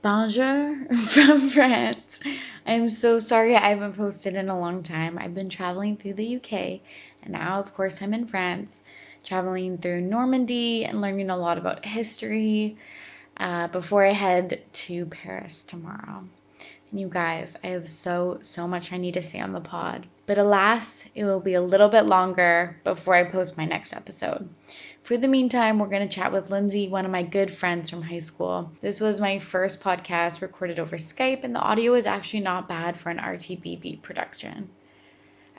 Bonjour from France. I'm so sorry I haven't posted in a long time. I've been traveling through the UK, and now, of course, I'm in France, traveling through Normandy and learning a lot about history before I head to Paris tomorrow. And you guys, I have so much I need to say on the pod. But alas, it will be a little bit longer before I post my next episode. For the meantime, we're going to chat with Lindsay, one of my good friends from high school. This was my first podcast recorded over Skype, and the audio is actually not bad for an RTBP production.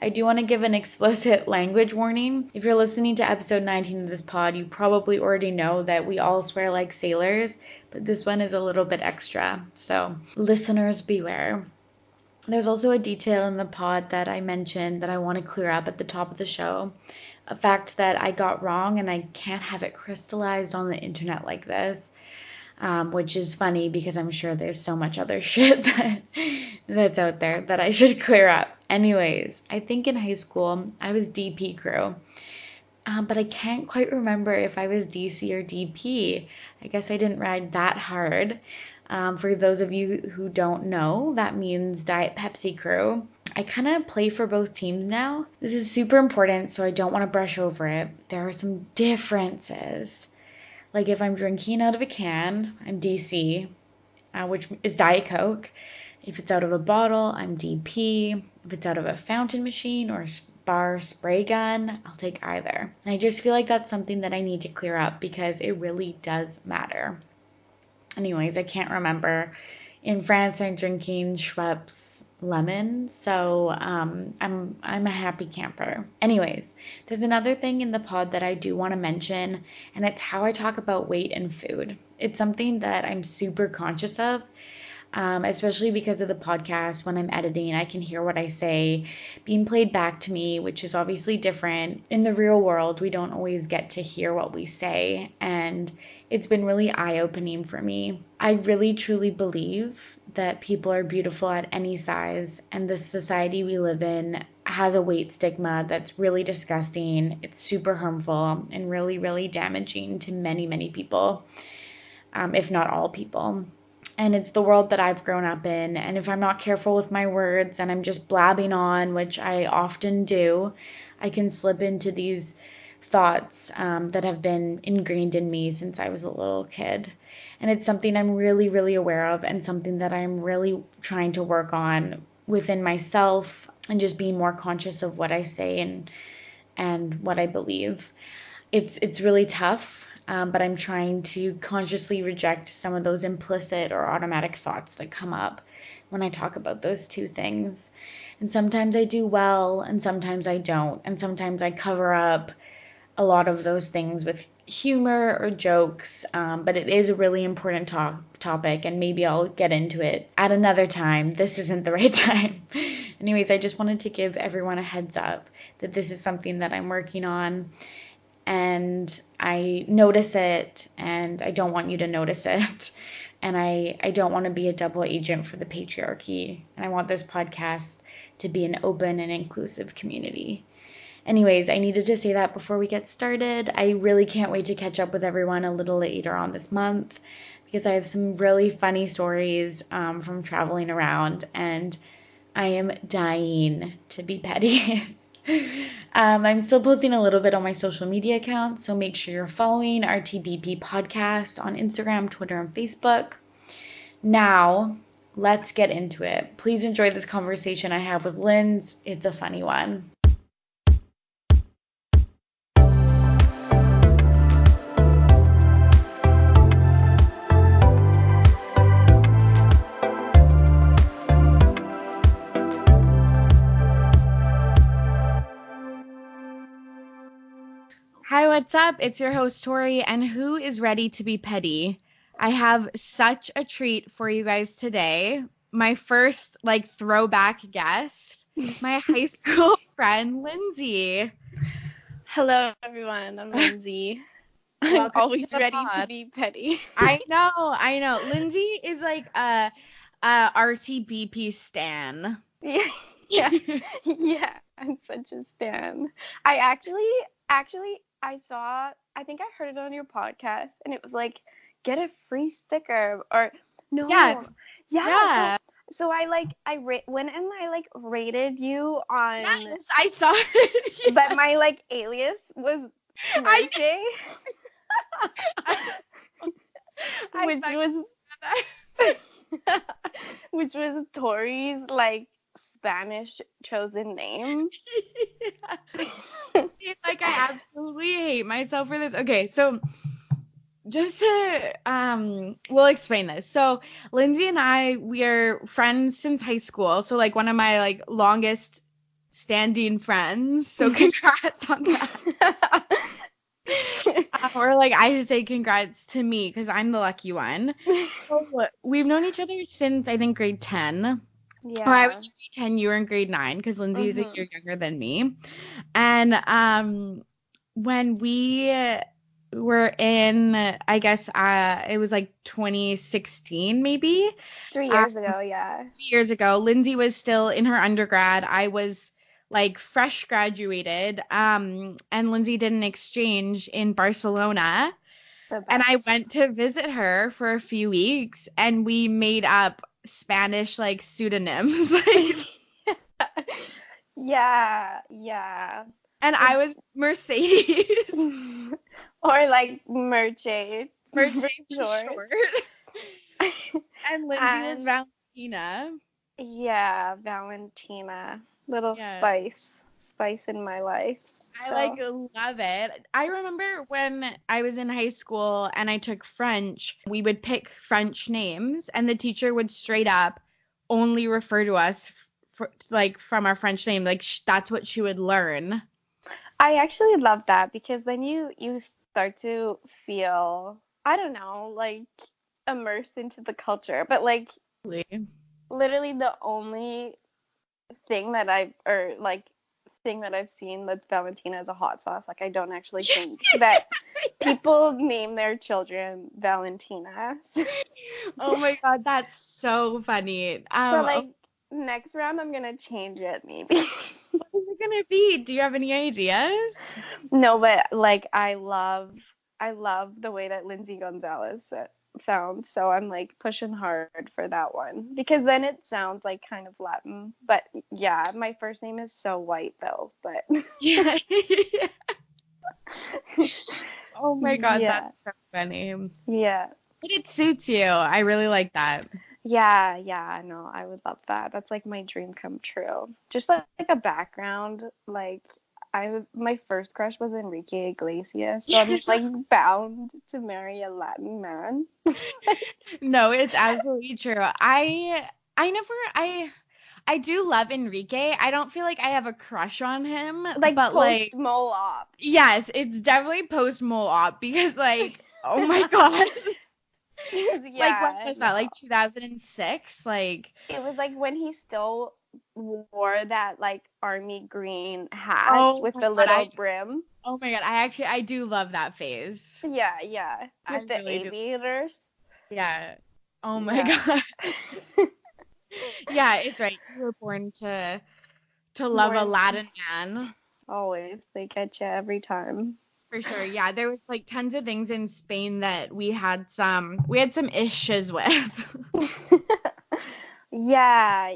I do want to give an explicit language warning. If you're listening to episode 19 of this pod, you probably already know that we all swear like sailors, but this one is a little bit extra, so listeners beware. There's also a detail in the pod that I mentioned that I want to clear up at the top of the show. A fact that I got wrong, and I can't have it crystallized on the internet like this, which is funny because I'm sure there's so much other shit that's out there that I should clear up. Anyways, I think in high school I was DP crew, but I can't quite remember if I was DC or DP. I guess I didn't ride that hard. For those of you who don't know, that means Diet Pepsi crew. I kind of play for both teams now. This is super important, so I don't want to brush over it. There are some differences. Like if I'm drinking out of a can, I'm DC, which is Diet Coke. If it's out of a bottle, I'm DP. If it's out of a fountain machine or a bar spray gun, I'll take either. And I just feel like that's something that I need to clear up because it really does matter. Anyways, I can't remember. In France, I'm drinking Schweppes lemon, so I'm a happy camper. Anyways, there's another thing in the pod that I do want to mention, and it's how I talk about weight and food. It's something that I'm super conscious of, especially because of the podcast. When I'm editing, I can hear what I say being played back to me, which is obviously different. In the real world, we don't always get to hear what we say, and it's been really eye-opening for me. I really truly believe that people are beautiful at any size, and the society we live in has a weight stigma that's really disgusting. It's super harmful and really damaging to many people, if not all people. And it's the world that I've grown up in, and if I'm not careful with my words and I'm just blabbing on, which I often do, I can slip into these thoughts that have been ingrained in me since I was a little kid. And it's something I'm really aware of, and something that I'm really trying to work on within myself, and just being more conscious of what I say and what I believe. It's really tough, but I'm trying to consciously reject some of those implicit or automatic thoughts that come up when I talk about those two things. And sometimes I do well, and sometimes I don't, and sometimes I cover up a lot of those things with humor or jokes, but it is a really important topic, and maybe I'll get into it at another time. This isn't the right time. Anyways, I just wanted to give everyone a heads up that this is something that I'm working on, and I notice it, and I don't want you to notice it, and I don't want to be a double agent for the patriarchy, and I want this podcast to be an open and inclusive community. Anyways, I needed to say that before we get started. I really can't wait to catch up with everyone a little later on this month, because I have some really funny stories from traveling around, and I am dying to be petty. I'm still posting a little bit on my social media accounts, so make sure you're following our TBP podcast on Instagram, Twitter, and Facebook. Now, let's get into it. Please enjoy this conversation I have with Lindsay. It's a funny one. Hi, what's up? It's your host, Torry, and who is ready to be petty? I have such a treat for you guys today. My first, throwback guest, my high school friend, Lindsay. Hello, everyone. I'm Lindsay. I'm Welcome always to the ready to pod. be petty. I know. Lindsay is like a RTBP stan. Yeah. I'm such a stan. I actually, I think I heard it on your podcast, and it was like, get a free sticker, or No. Yeah. Yeah. So went and I like rated you on, Yes, I saw it. but my like alias was I, Merche, I which was which was Torry's like Spanish chosen name. like I absolutely hate myself for this. Okay, so just to we'll explain this. So Lindsay and we are friends since high school. So like one of my like longest standing friends. So congrats on that. Or like I should say congrats to me because I'm the lucky one. So we've known each other since I think grade 10. Yeah. Or I was in grade 10, you were in grade 9 because Lindsay is a year younger than me. And when we were in, I guess it was like 2016 maybe. 3 years ago, yeah. 3 years ago, Lindsay was still in her undergrad. I was like fresh graduated. And Lindsay did an exchange in Barcelona. And I went to visit her for a few weeks and we made up Spanish like pseudonyms. Yeah. And I was Mercedes. Or like Merche. Merche short. And Lindsay was Valentina. Yeah, Valentina. Little spice in my life. I like love it. I remember when I was in high school and I took French, we would pick French names and the teacher would straight up only refer to us like from our French name. Like that's what she would learn. I actually love that because then you start to feel, I don't know, like immersed into the culture. But like literally the only thing that I've seen that's Valentina is a hot sauce. Like I don't actually think that people name their children Valentina. Oh my god, that's so funny. So like next round I'm gonna change it maybe. What is it gonna be? Do you have any ideas? No, but like I love the way that Lindsay Gonzalez sounds, so I'm like pushing hard for that one because then it sounds like kind of Latin. But yeah, my first name is so white though. But yeah. Oh my god, that's so funny. Yeah. But it suits you. I really like that. Yeah, no, I would love that. That's like my dream come true. Just like a background, like my first crush was Enrique Iglesias, so I'm just like bound to marry a Latin man. No, it's absolutely true. I do love Enrique. I don't feel like I have a crush on him. Like but post mole op. Yes, it's definitely post mole op because like, oh my god. Yeah, like when was that? Like 2006? Like it was like when he still wore that like army green hat with the little brim. Oh my god, I do love that phase. Yeah. With the aviators. Yeah. Oh my god. Yeah, it's right. You were born to love a Latin man. Always. They catch you every time. For sure. Yeah, there was like tons of things in Spain that we had some issues with. Yeah,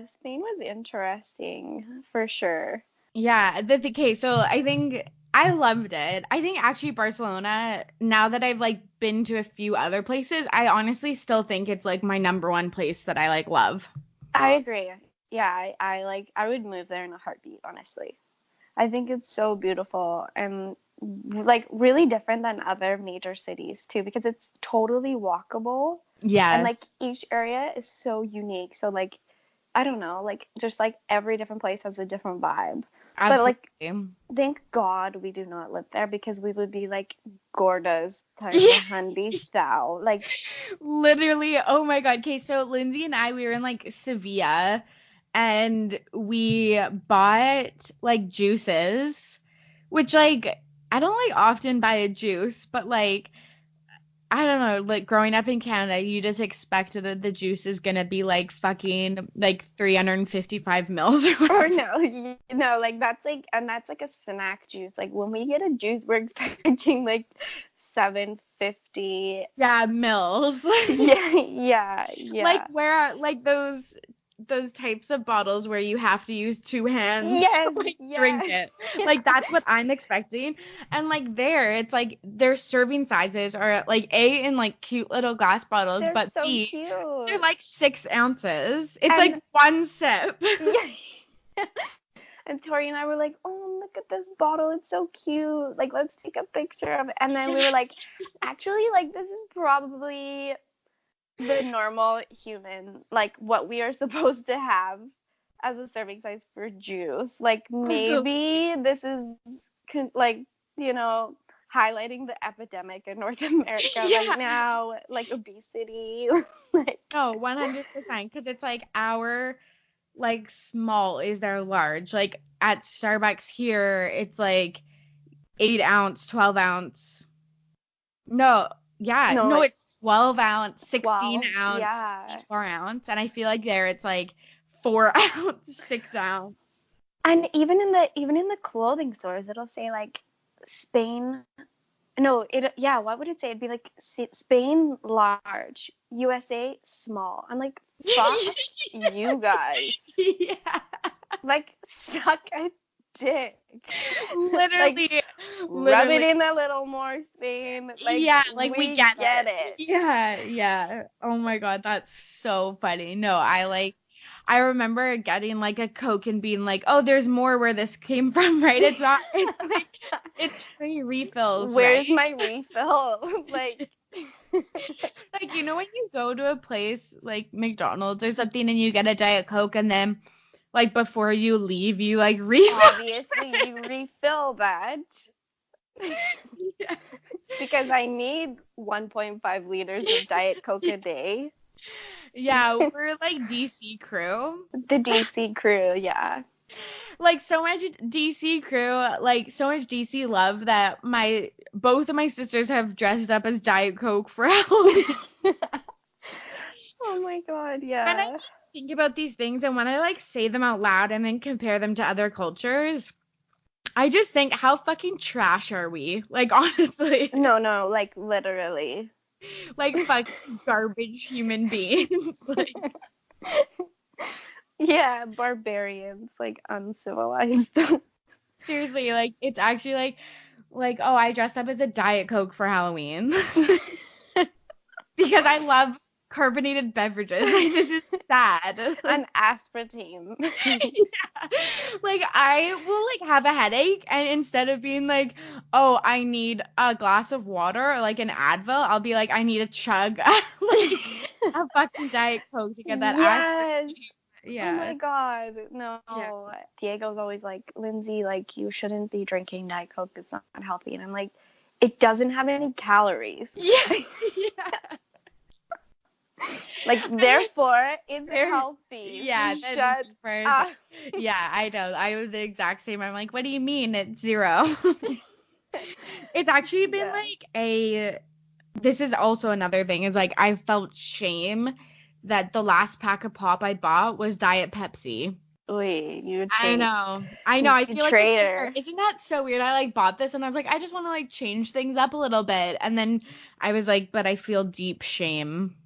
Spain was interesting for sure. Yeah, okay, so I think I loved it. I think actually Barcelona, now that I've like been to a few other places, I honestly still think it's like my number one place that I like love. I agree. Yeah, I would move there in a heartbeat, honestly. I think it's so beautiful and like really different than other major cities too because it's totally walkable. Yes. And like each area is so unique. So like I don't know, like just like every different place has a different vibe. Absolutely. But like thank God we do not live there because we would be like gordas times handy style. Like literally, oh my god. Okay, so Lindsay and we were in like Sevilla and we bought like juices, which like I don't like often buy a juice, but like I don't know, like growing up in Canada, you just expect that the juice is gonna be like fucking like 355 mils or whatever. Or no, like that's like a snack juice. Like when we get a juice, we're expecting like $7.50. Yeah, mills. Yeah. Like where like those types of bottles where you have to use two hands to Yes, like drink yeah. it. Like that's what I'm expecting. And like there, it's like their serving sizes are like A in like cute little glass bottles, They're but so B, they're cute. like 6 ounces. It's And like one sip. yeah. And Torry and I were like, oh, look at this bottle. It's so cute. Like, let's take a picture of it. And then we were like, actually, like, this is probably the normal human, like, what we are supposed to have as a serving size for juice. Like, maybe this is, like, you know, highlighting the epidemic in North America right now, like obesity. Like, No, 100%. Because it's like our like small is their large. Like at Starbucks here, it's like 8 ounce, 12 ounce. No, yeah, no, no, like it's 12 ounce, 16 12. ounce, Yeah. 4 ounce, and I feel like there it's like 4 ounce, 6 ounce. And even in the clothing stores, it'll say like Spain. No, what would it say? It'd be like Spain large, USA small. I'm like, fuck you guys. Yeah, Like, suck a dick. literally, Like, rub it literally. in a little more, Spain. Like, Yeah, like we get it. Yeah. Oh my God, that's so funny. No, I remember getting like a Coke and being like, oh, there's more where this came from, right? It's not, it's like, it's free refills, Where's right? my refill? Like, Like, you know, when you go to a place like McDonald's or something and you get a Diet Coke and then like before you leave, you like refill. obviously you refill that. Yeah. Because I need 1.5 liters of Diet Coke a day. Yeah, we're like DC crew. The DC crew, yeah. Like so much DC crew, like so much DC love that both of my sisters have dressed up as Diet Coke for Halloween. Oh my God, When yeah. I think about these things and when I like say them out loud and then compare them to other cultures, I just think how fucking trash are we? Like honestly, No, like literally. like fucking garbage human beings. Like Yeah, barbarians, like uncivilized. seriously, like it's actually like oh, I dressed up as a Diet Coke for Halloween because I love carbonated beverages. Like this is sad. An aspartame. Yeah. Like I will like have a headache and instead of being like, oh, I need a glass of water or like an Advil, I'll be like, I need a chug like a fucking Diet Coke to get that Yes. aspartame. Yeah. Oh my God. No. Yeah. Diego's always like, Lindsay, like you shouldn't be drinking Diet Coke. It's not healthy. And I'm like, it doesn't have any calories. Yeah. Yeah. Like, therefore, it's healthy. Yeah. Shut up. Yeah, I know. I was the exact same. I'm like, what do you mean it's 0? It's actually been this is also another thing. It's like I felt shame that the last pack of pop I bought was Diet Pepsi. Wait, you I know. I feel traitor. like isn't that so weird? I like bought this and I was like, I just want to like change things up a little bit. And then I was like, but I feel deep shame.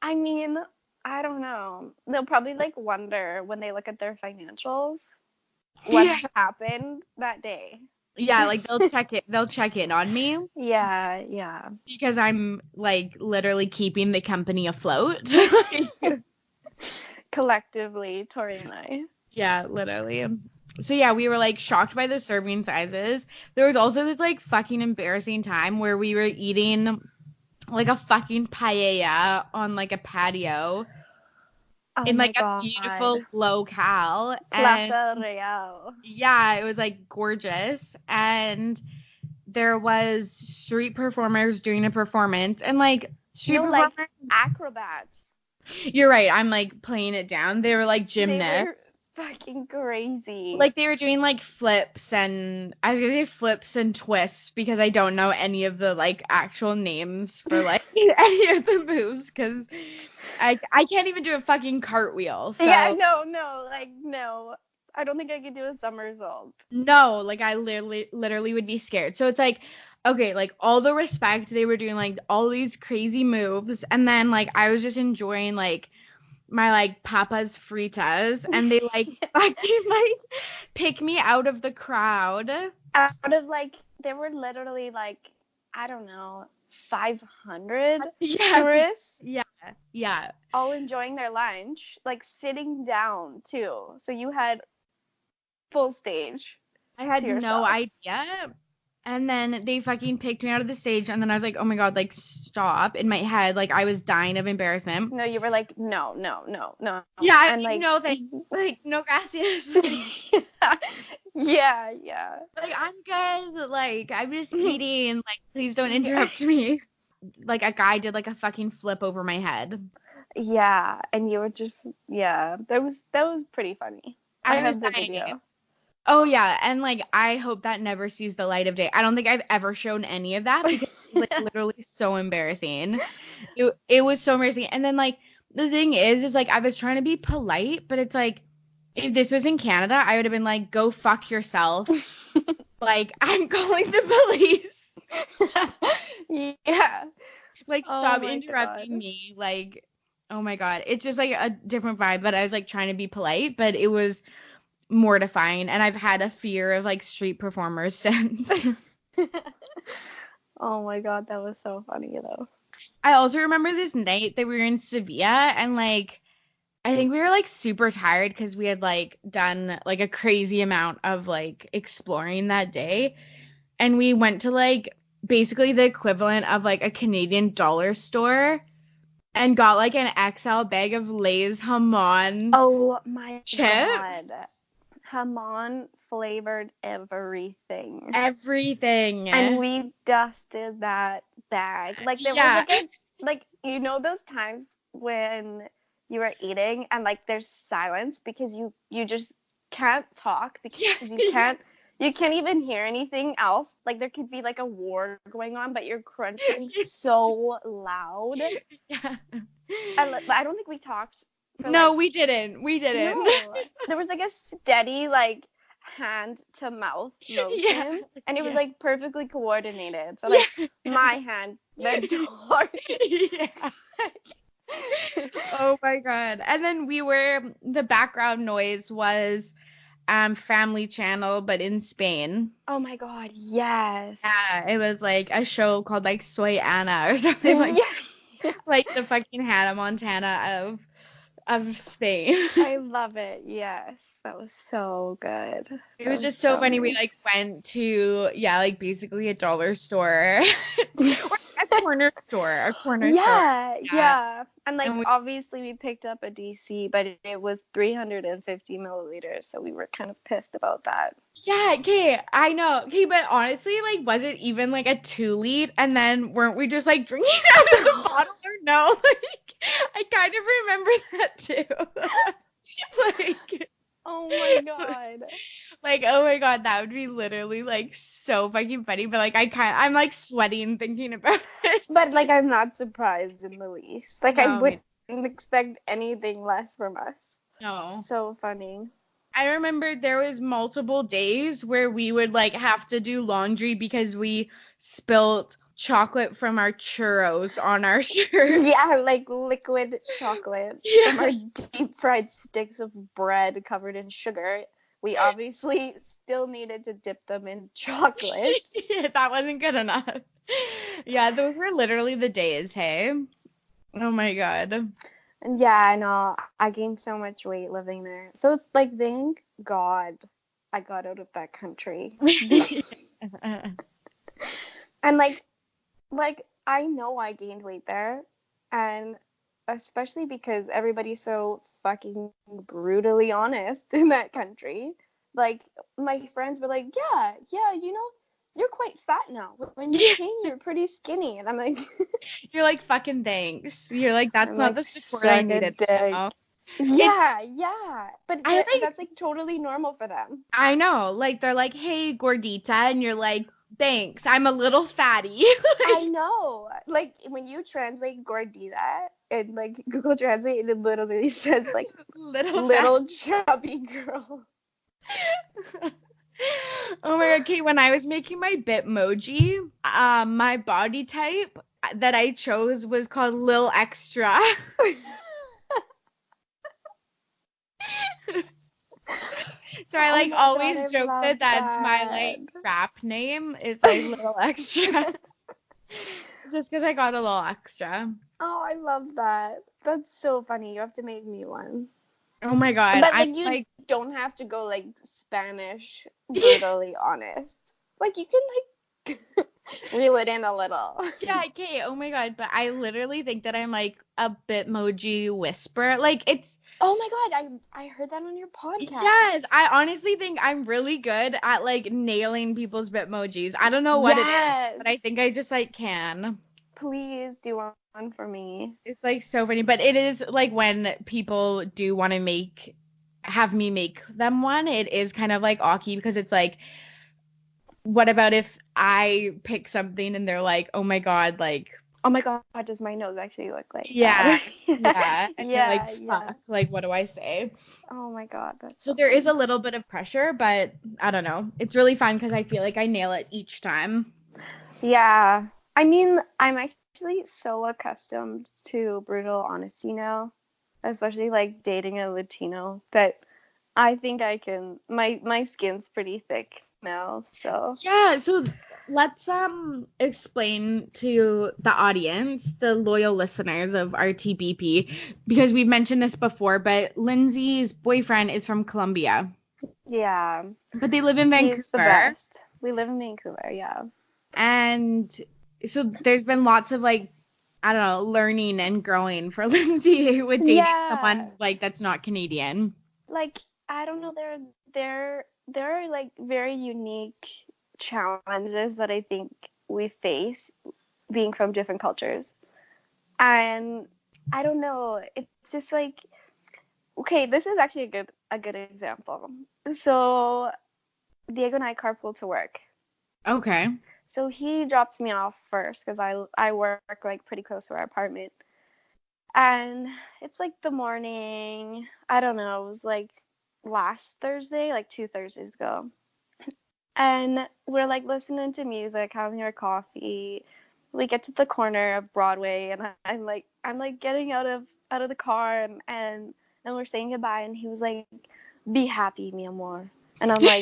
I mean, I don't know. They'll probably like wonder when they look at their financials what happened that day. Yeah, like they'll check in on me. Yeah. Because I'm like literally keeping the company afloat. Collectively, Torry and I. Yeah, literally. So yeah, we were like shocked by the serving sizes. There was also this like fucking embarrassing time where we were eating like a fucking paella on like a patio in like a beautiful locale. Plaza Real. Yeah, it was like gorgeous. And there was street performers doing a performance and like street performers, like acrobats. You're right. I'm like playing it down. They were like gymnasts. They were fucking crazy. Like they were doing like flips and I was gonna say flips and twists because I don't know any of the like actual names for like any of the moves because I can't even do a fucking cartwheel. So. Yeah, no. I don't think I could do a somersault. No, like I literally would be scared. So it's like, okay, like all the respect, they were doing like all these crazy moves, and then like I was just enjoying like my like papa's fritas, and they like fucking like pick me out of the crowd. Out of like, there were literally like, I don't know, 500 Yeah, tourists yeah, yeah. all enjoying their lunch, like sitting down too. So you had full stage I had to no yourself. idea. And then they fucking picked me out of the stage, and then I was like, oh my God, like stop. In my head, like I was dying of embarrassment. No, you were like, no, no, no, no. Yeah, I And was like, like, no thanks. Like, no gracias. yeah, yeah. Like, I'm good. Like, I'm just eating. Like, please don't Yeah. interrupt me. Like, a guy did like a fucking flip over my head. Yeah, and you were just, yeah, that was pretty funny. I I was have the dying. video. Oh yeah, and like I hope that never sees the light of day. I don't think I've ever shown any of that because it was like literally so embarrassing. It was so embarrassing. And then like the thing is like I was trying to be polite, but it's like if this was in Canada, I would have been like, go fuck yourself. Like I'm calling the police. Yeah. Like Oh stop my interrupting God. me. Like, oh my God. It's just like a different vibe, but I was like trying to be polite, but it was mortifying, and I've had a fear of like street performers since. Oh my God, that was so funny though. I also remember this night that we were in Sevilla, and like I think we were like super tired because we had like done like a crazy amount of like exploring that day, and we went to like basically the equivalent of like a Canadian dollar store and got like an XL bag of Lay's Hamon Oh my chips. God. Hamon flavored everything. Everything. And we dusted that bag. Like there was Yeah. like you know those times when you are eating and like there's silence because you just can't talk because Yeah. you can't even hear anything else. Like there could be like a war going on, but you're crunching so loud. Yeah. I don't think we talked for No, like, we didn't. We didn't. no. There was like a steady like hand to mouth Yeah. motion and it was Yeah. like perfectly coordinated. So like Yeah. my hand then towards Yeah. Oh my God. And then the background noise was Family Channel, but in Spain. Oh my God, yes. Yeah, it was like a show called like Soy Anna or something like Yeah. like the fucking Hannah Montana of Spain. I love it. Yes. That was so good. It That was was just so funny. We nice. like went to like basically a dollar store or a corner store, Yeah, Yeah. yeah. And like And we, obviously we picked up a DC, but it was 350 milliliters, so we were kind of pissed about that. yeah, okay, I know. Okay, but honestly, like, was it even like a 2 liter? And then weren't we just like drinking out of the bottle or no? Like, I kind of remember that too. Like, Oh my God. like, oh my God, that would be literally like so fucking funny. But like, I'm like sweating thinking about it. But like I'm not surprised in the least. Like I No, wouldn't expect anything less from us. no. So funny. I remember there was multiple days where we would like have to do laundry because we spilt chocolate from our churros on our shirts. Yeah, like liquid chocolate from our deep fried sticks of bread covered in sugar. We obviously still needed to dip them in chocolate. Yeah, that wasn't good enough. Yeah, those were literally the days, hey? Oh my God. And yeah, I know. I gained so much weight living there. So like thank God I got out of that country. And like I know I gained weight there, and especially because everybody's so fucking brutally honest in that country. Like my friends were like, yeah, you know, you're quite fat now. When you came, you're pretty skinny, and I'm like, You're like, fucking thanks. You're like, that's I'm not like, the support I suck a needed. dick. Now. Yeah, yeah, but I like, that's like totally normal for them. I know. Like, they're like, hey, gordita, and you're like, thanks. I'm a little fatty. I know. Like when you translate gordita in like Google Translate, it literally says like little little chubby girl. Oh my God, Kate, when I was making my Bitmoji, my body type that I chose was called Lil Extra. So I Oh like my God, always I joke love that that's my that. like rap name is like Little Extra. Just because I got a little extra. Oh, I love that. That's so funny. You have to make me one. Oh my God, But I'm like you like, don't have to go like Spanish brutally honest. Like you can like reel it in a little. yeah, Kate, oh my God, but I literally think that I'm like a Bitmoji whisperer. Like it's Oh my God, I heard that on your yes, podcast. I honestly think I'm really good at like nailing people's Bitmojis. I don't know what it is, Yes. but I think I just like can. Please do one for me. It's like so funny, but it is like when people do want to have me make them one, it is kind of like awky because it's like, what about if I pick something and they're like, oh my God, like, Oh my God, does my nose actually look like yeah, that? yeah, and you're like, Yeah, yeah. fuck, like, what do I say? Oh my God, that's So so there is funny. a little bit of pressure, but I don't know. It's really fun because I feel like I nail it each time. Yeah. I mean, I'm actually so accustomed to brutal honesty now, especially like dating a Latino, that I think I can my skin's pretty thick now, so Yeah, so let's explain to the audience, the loyal listeners of RTBP, because we've mentioned this before, but Lindsay's boyfriend is from Colombia, yeah. but they live in He's the Vancouver. best. We live in Vancouver, yeah. And so there's been lots of like, I don't know, learning and growing for Lindsay with dating Yeah. someone like that's not Canadian. Like I don't know, there are like very unique challenges that I think we face being from different cultures. And I don't know, it's just like okay, this is actually a good example. So Diego and I carpool to work. Okay. So he drops me off first because I work like pretty close to our apartment. And it's like the morning. I don't know. It was like last Thursday, like 2 Thursdays ago. And we're like listening to music, having our coffee. We get to the corner of Broadway, and I'm like getting out of the car, and we're saying goodbye, and he was like, "Be happy, mi amor," and Yeah.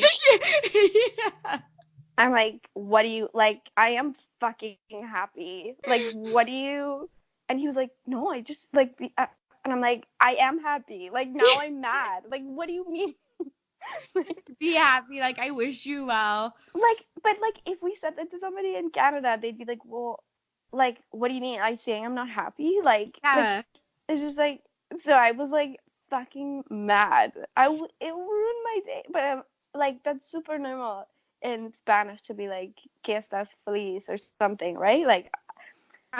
I'm like, "What do you like? I am fucking happy. Like, what do you?" And he was like, "No, I just like," and I'm like, "I am happy. Like now I'm mad. Like, what do you mean?" Be happy. Like, I wish you well. Like, but like, if we said that to somebody in Canada, they'd be like, "Well, like, what do you mean? I saying I'm not happy? Like, Yeah. it's just like." So I was like fucking mad. It ruined my day, but like that's super normal in Spanish to be like "que estás feliz" or something, right? Like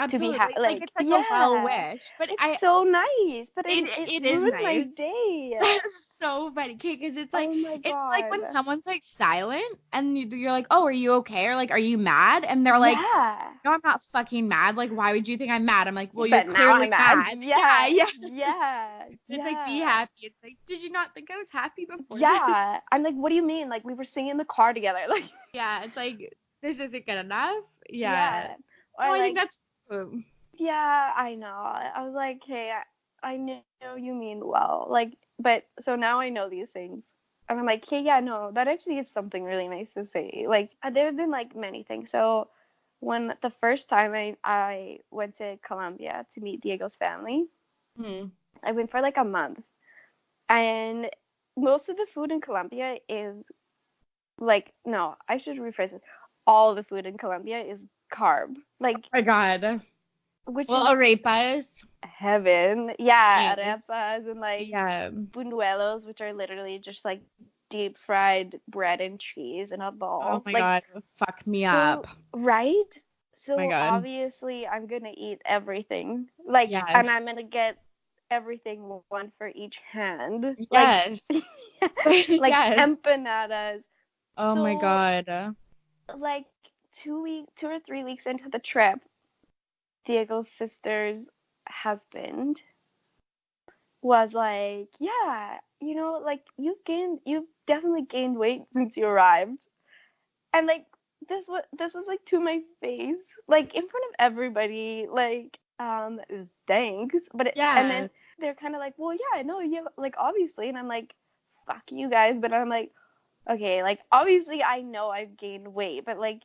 to be Absolutely. Like like it's like a well yeah, wish. But it's so nice, but it it is ruined my nice. day. That's so funny, because Oh my it's like when god. someone's like silent and you're like, oh, are you okay? Or like, are you mad? And they're like, Yeah. no, I'm not fucking mad. Like, why would you think I'm mad? I'm like, well, you're But now clearly I'm mad. mad. Yeah, Yeah, yeah. yeah, It's like, be yeah, happy. It's like, did you not think I was happy before this? yeah. I'm like, what do you mean? Like we were singing in the car together. Like, Yeah, it's like, this isn't good enough. Yeah. yeah. No, Or I think like, that's true. yeah, I know. I was like, hey, I know you mean well. Like, but so now I know these things. And I'm like, hey, yeah, no, that actually is something really nice to say. Like, there have been like many things. So when the first time I went to Colombia to meet Diego's family, Hmm. I went for like a month. And most of the food in Colombia is like, no, I should rephrase it. All the food in Colombia is carb, like, My God. which Well, is arepas. heaven. Yeah, Yes. arepas and like Yeah. buñuelos, which are literally just like deep fried bread and cheese in a Oh bowl. my Like, God. Fuck me so, up. right? My So God. obviously, I'm gonna eat everything. Like, and Yes. I'm gonna get everything one for each hand. Like, Yes. like Yes. empanadas. Oh my So, God. like 2 or 3 weeks into the trip, Diego's sister's husband was like, yeah, like you've definitely gained weight since you arrived. And like this was like to my face, like in front of everybody, like thanks. And Yeah. then they're kind of like, well, yeah, no, you like obviously, and I'm like, fuck you guys, but I'm like, okay, like obviously I know I've gained weight, but like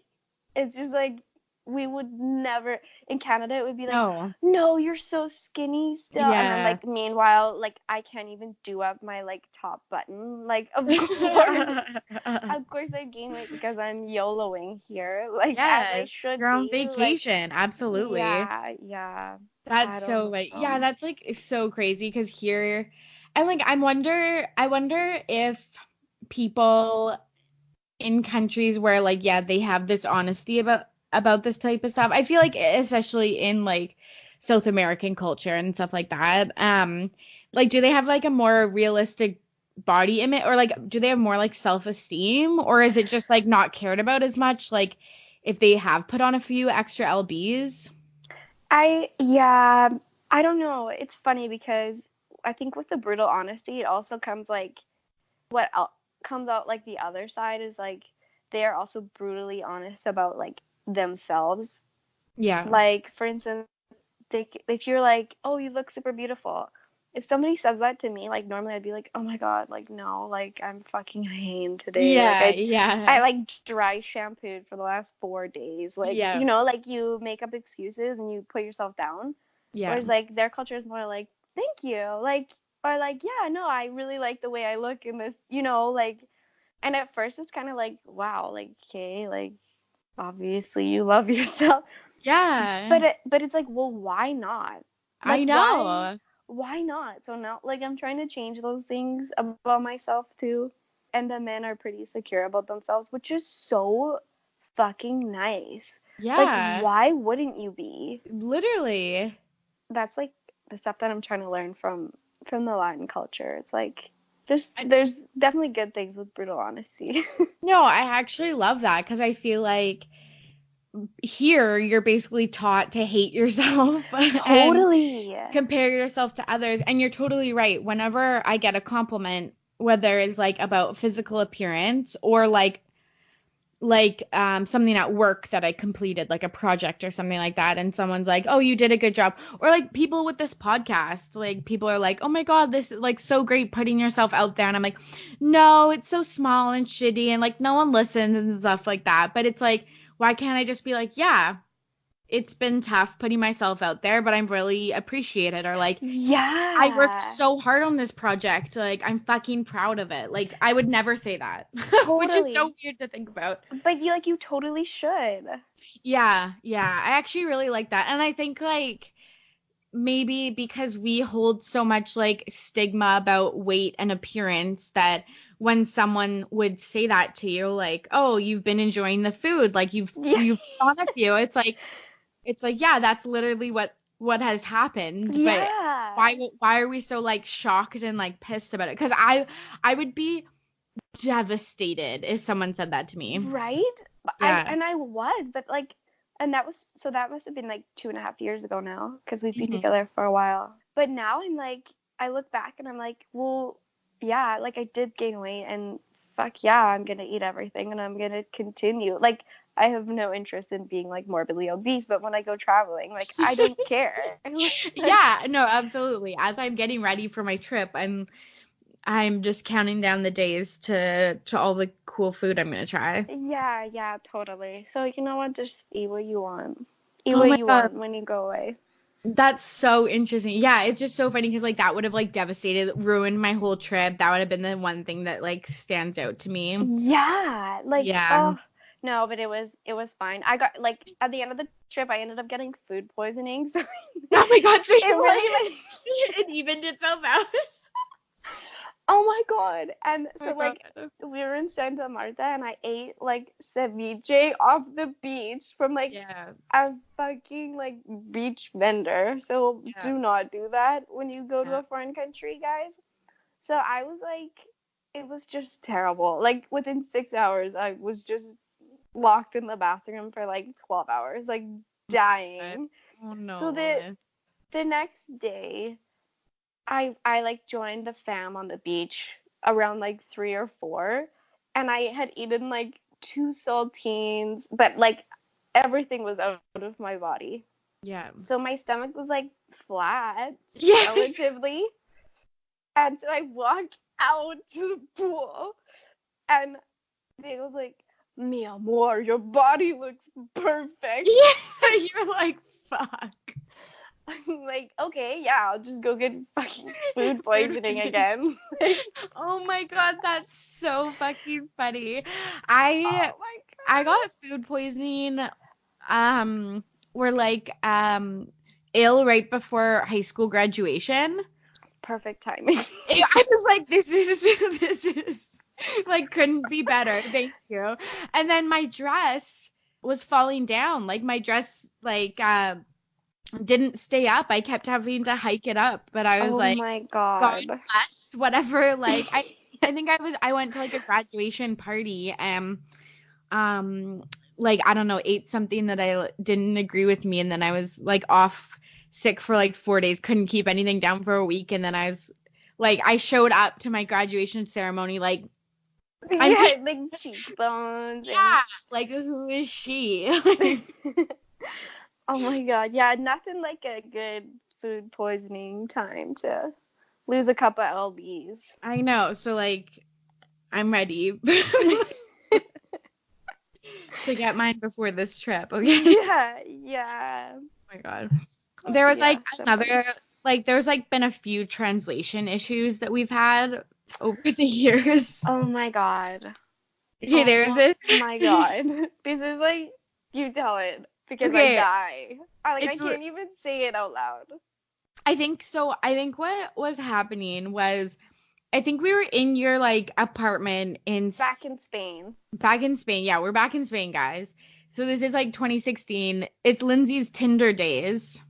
it's just like we would never in Canada it would be like, No. no, you're so skinny still, and I'm Yeah. like, meanwhile, like I can't even do up my like top button, like of course I gain weight because I'm YOLOing here, like as I Yes, should you're on be, like vacation. Absolutely. yeah, That's I don't so like, yeah, know. that's like so crazy because here, and like I wonder if people in countries where like, yeah, they have this honesty about this type of stuff. I feel like especially in like South American culture and stuff like that. Like do they have like a more realistic body image, or like do they have more like self-esteem, or is it just like not cared about as much like if they have put on a few extra lbs? Yeah, I don't know. It's funny because I think with the brutal honesty, it also comes like what comes out like the other side is like they are also brutally honest about like themselves. Yeah. Like for instance, if you're like, oh, you look super beautiful. If somebody says that to me, like normally I'd be like, oh my god, like no, like I'm fucking hanged today. Like Yeah, I yeah. like dry shampooed for the last 4 days. Like Yeah. like you make up excuses and you put yourself down. Yeah. Whereas like their culture is more like, thank you, like or like yeah, no, I really like the way I look in this, like. And at first it's kind of like, wow, like okay, like obviously you love yourself, Yeah. but it's like, well, why not? I Like know. why not? So now like I'm trying to change those things about myself too. And the men are pretty secure about themselves, which is so fucking nice. Like Yeah. why wouldn't you be? Literally. That's like the stuff that I'm trying to learn from the Latin culture. It's like I, there's definitely good things with brutal honesty. no, I actually love that because I feel like here you're basically taught to hate yourself and Totally. compare yourself to others. And you're totally right. Whenever I get a compliment, whether it's like about physical appearance or something at work that I completed, like a project or something like that, and someone's like, "Oh, you did a good job," or like people with this podcast, like people are like, "Oh my God, this is like so great putting yourself out there," and I'm like, "No, it's so small and shitty, and like no one listens and stuff like that." But it's like, why can't I just be like, "Yeah, it's been tough putting myself out there, but I'm really appreciated," or like, I worked Yeah. so hard on this project. Like, I'm fucking proud of it. Like, I would never say that, which is Totally. so weird to think about. But you totally should. Yeah, yeah. I actually really like that. And I think like maybe because we hold so much like stigma about weight and appearance that when someone would say that to you, like, "Oh, you've been enjoying the food, like Yeah. you've put on a few," it's like, yeah, that's literally what has happened. But Yeah. why are we so like shocked and like pissed about it? Because I would be devastated if someone said that to me. Right? Yeah. I was, but like, and that must have been like 2.5 years ago now, because we've been Hmm. together for a while. But now I'm like, I look back and I'm like, well, yeah, like I did gain weight, and fuck yeah, I'm gonna eat everything, and I'm gonna continue. Like, I have no interest in being like morbidly obese, but when I go traveling, like I don't care. Yeah, no, absolutely. As I'm getting ready for my trip, I'm just counting down the days to all the cool food I'm gonna try. Yeah, totally. So you know what? Just eat what you want. Eat Oh what my you God. want when you go away. That's so interesting. Yeah, it's just so funny because like that would have like devastated, ruined my whole trip. That would have been the one thing that like stands out to me. Yeah, like Yeah. oh no, but it was fine. I got like at the end of the trip, I ended up getting food poisoning, so Oh my God, so it you really like like it evened itself out. oh my god. And Oh so my God. like we were in Santa Marta, and I ate like ceviche off the beach from like Yeah. a fucking like beach vendor. So Yeah. do not do that when you go to Yeah. a foreign country, guys. So I was like, it was just terrible. Like within 6 hours, I was just locked in the bathroom for like 12 hours, like God. dying. Oh So the no. the next day, I like joined the fam on the beach around like 3 or 4, and I had eaten like 2 saltines, but like everything was out of my body. Yeah. So my stomach was like flat, Yeah. relatively. And so I walked out to the pool, and they was like, "Mi amor, your body looks perfect." Yeah. You're like, fuck. I'm like, okay, yeah, I'll just go get fucking food poisoning again. Oh my God, that's so fucking funny. Oh my I god. got food poisoning, were like ill right before high school graduation. Perfect timing. I was like, this is like couldn't be better. Thank you. And then my dress was falling down. Like my dress didn't stay up. I kept having to hike it up, but I was Oh like, my God god. bless, whatever. Like I think I went to like a graduation party and like I don't know, ate something that I didn't agree with me, and then I was like off sick for like 4 days, couldn't keep anything down for a week, and then I was like I showed up to my graduation ceremony like I'm Yeah, like cheekbones. yeah, like who is she? Oh my god. Yeah, nothing like a good food poisoning time to lose a couple of lbs. I know, so like I'm ready to get mine before this trip. Okay. Yeah. Oh my God. There was like so another like there's like been a few translation issues that we've had over the years. Oh my god. Okay, there's this. Oh my god. This is like, you tell it because I Okay, die. I it's can't even say it out loud. I think so. I think what was happening was I think we were in your like apartment in Back in Spain. back in Spain. Yeah, we're back in Spain, guys. So this is like 2016. It's Lindsay's Tinder days.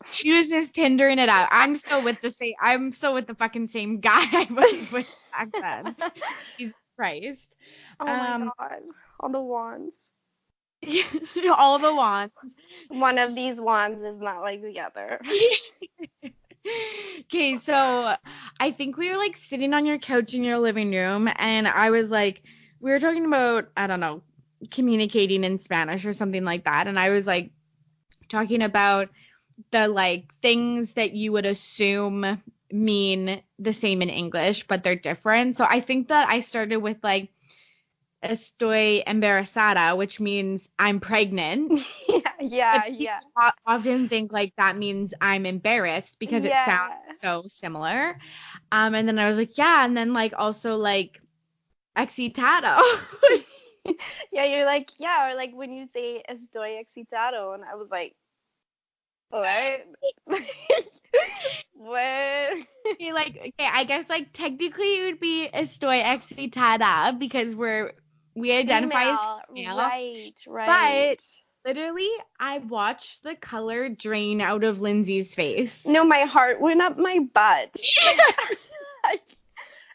She was just Tindering it out. I'm still with the fucking same guy I was with back then. Jesus Christ. Oh my god. All the wands. All the wands. One of these wands is not like the other. Okay, so I think we were like sitting on your couch in your living room, and I was like, we were talking about, I don't know, communicating in Spanish or something like that. And I was like talking about the like things that you would assume mean the same in English, but they're different. So I think that I started with like estoy embarazada, which means I'm pregnant. Yeah. Often think like that means I'm embarrassed because it sounds so similar. And then I was like, yeah, and then like also like excitado. Yeah, you're like, yeah, or like when you say estoy excitado, and I was like, what? What? Okay, like, okay, I guess like technically it would be estoy excitada because we identify as female. Right. But literally, I watched the color drain out of Lindsay's face. No, my heart went up my butt.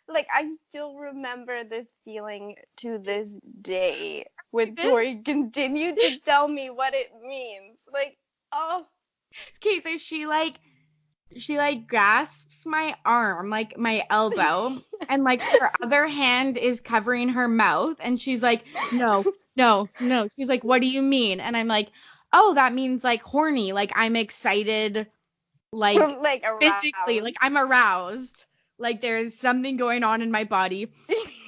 Like I still remember this feeling to this day when Torry continued to tell me what it means. Like, oh. Okay, so she grasps my arm, like my elbow, and like her other hand is covering her mouth, and she's like, no. She's like, what do you mean? And I'm like, oh, that means like horny, like I'm excited, like physically, like I'm aroused, like there's something going on in my body.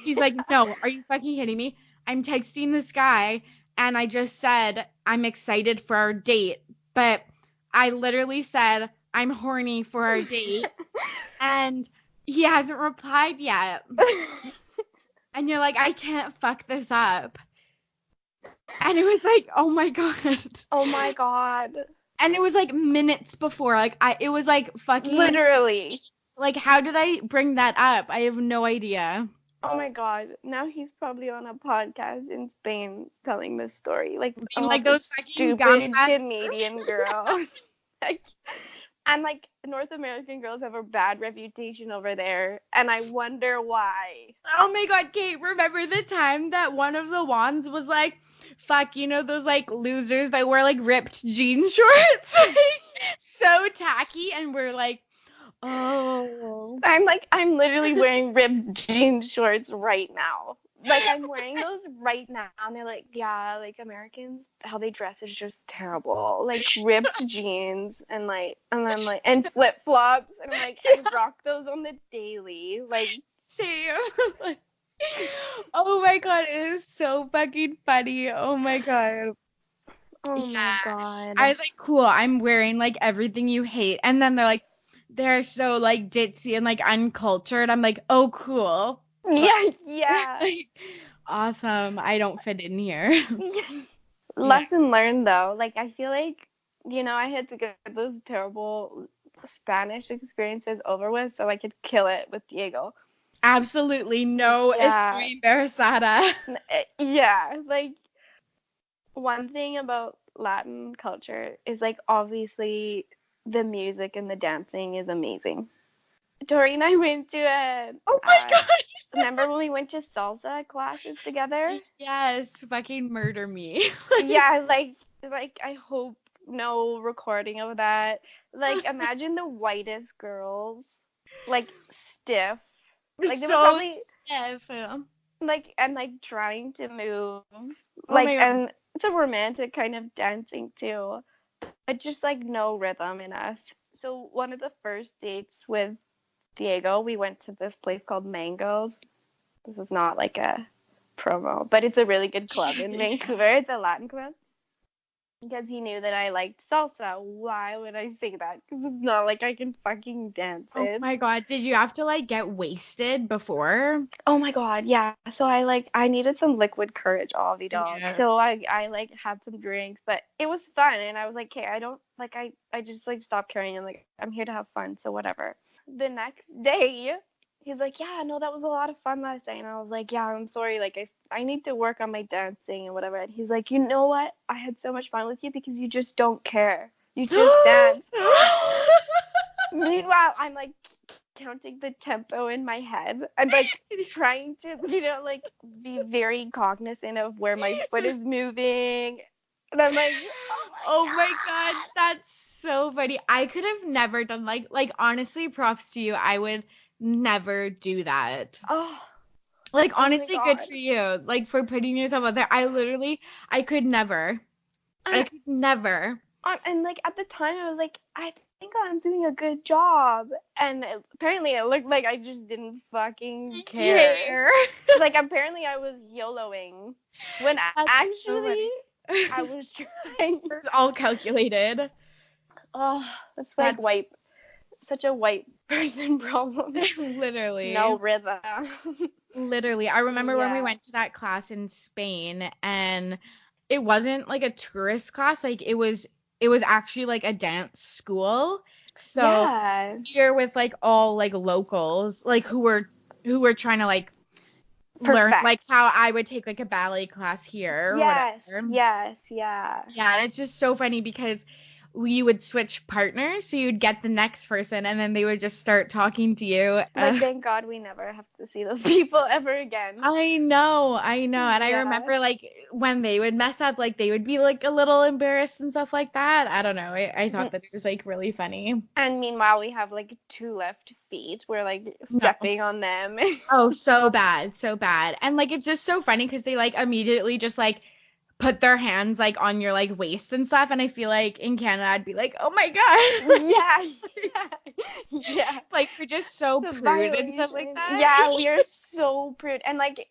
She's like, no, are you fucking kidding me? I'm texting this guy, and I just said I'm excited for our date, but I literally said I'm horny for our date, and he hasn't replied yet. And you're like, I can't fuck this up. And it was like, oh my god. Oh my god. And it was like minutes before, like it was like fucking literally. Like, how did I bring that up? I have no idea. Oh my god. Now he's probably on a podcast in Spain telling this story. Like, like those fucking stupid Canadian girl. And like North American girls have a bad reputation over there, and I wonder why. Oh my god, Kate, remember the time that one of the wands was like, fuck, you know those like losers that wear like ripped jean shorts? so tacky, and we're like, oh. I'm literally wearing ripped jean shorts right now. Like, I'm wearing those right now, and they're like, yeah, like, Americans, how they dress is just terrible. Like, ripped jeans, and then, like, and flip-flops, and I'm like, I rock those on the daily. Like, Same. Like, oh my god, it is so fucking funny. Oh my god. oh my Yeah. god. I was like, cool, I'm wearing like everything you hate. And then they're like, they're so like ditzy and like uncultured. I'm like, oh, cool. Yeah, yeah. Awesome. I don't fit in here. Yeah. Lesson learned, though. Like, I feel like, I had to get those terrible Spanish experiences over with so I could kill it with Diego. Absolutely no estoy embarazada. Yeah, like, one thing about Latin culture is, like, obviously the music and the dancing is amazing. Tori and I went to Oh my god. remember when we went to salsa classes together? Yes, fucking murder me. Yeah, like I hope no recording of that. Like, imagine the whitest girls, like, stiff. Like, they were So probably stiff. like, and like trying to move. Oh Like, my god. and it's a romantic kind of dancing too. But just like no rhythm in us. So one of the first dates with Diego, we went to this place called Mangoes. This is not like a promo, but it's a really good club in Vancouver. It's a Latin club. Because he knew that I liked salsa. Why would I say that? Because it's not like I can fucking dance Oh it. my god, did you have to like get wasted before? Oh my god, yeah. So I needed some liquid courage, all the dog. Yeah. So I like had some drinks, but it was fun, and I was like, okay, I don't like I just like stopped caring, and like I'm here to have fun, so whatever. The next day, he's like, yeah, no, that was a lot of fun last night, and I was like, yeah, I'm sorry, like I need to work on my dancing and whatever. And he's like, you know what? I had so much fun with you because you just don't care. You just dance. Meanwhile, I'm like counting the tempo in my head and like trying to, like be very cognizant of where my foot is moving. And I'm like, oh my god, that's so funny. I could have never done like honestly, props to you. I would never do that. oh, Like my honestly, good God. for you. Like for putting yourself out there. I could never. I And, could never. and like at the time, I was like, I think I'm doing a good job. And apparently, it looked like I just didn't fucking care. Like, apparently, I was YOLOing when That's actually so I was trying. It's all calculated. Oh, it's like That's such a white person problem. literally. No rhythm. Literally. I remember when we Yeah. went to that class in Spain, and it wasn't like a tourist class, like it was actually like a dance school. So Yeah. you're with like all like locals, like who were trying to like learn Perfect. like how I would take like a ballet class here or Yes. whatever. Yes. Yeah. Yeah, and it's just so funny because we would switch partners, so you'd get the next person, and then they would just start talking to you. Like, thank God we never have to see those people ever again. I know. And I Yeah. remember like when they would mess up, like they would be like a little embarrassed and stuff like that. I don't know. I thought that it was like really funny. And meanwhile, we have like 2 left feet. We're like No. stepping on them. Oh, so bad, so bad. And like it's just so funny because they like immediately just like put their hands like on your like waist and stuff. And I feel like in Canada I'd be like, oh my god. Yeah. Like we're just so The prude and stuff like violation. that. Yeah, we are so prude. And like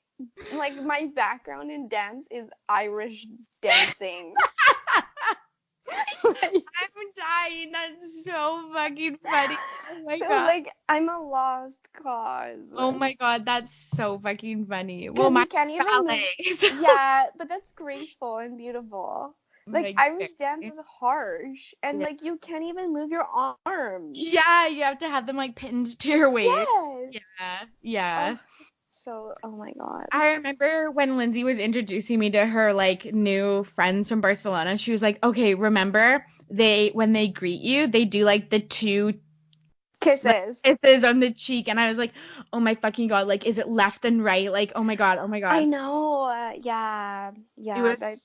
my background in dance is Irish dancing. Like, I'm dying. That's so fucking funny. Oh my so god. like I'm a lost cause. Oh my god, that's so fucking funny. Well, Because my you can't even ballet. yeah, but that's graceful and beautiful. Like, Irish dance is harsh, and Yeah. like you can't even move your arms. Yeah, you have to have them like pinned to your waist. Yes. Yeah. So, oh my god. I remember when Lindsay was introducing me to her like new friends from Barcelona, she was like, "Okay, remember when they greet you, they do like the 2 Kisses. kisses on the cheek." And I was like, "Oh my fucking god, like is it left and right? Like, oh my god, oh my god." I know. Yeah. It was That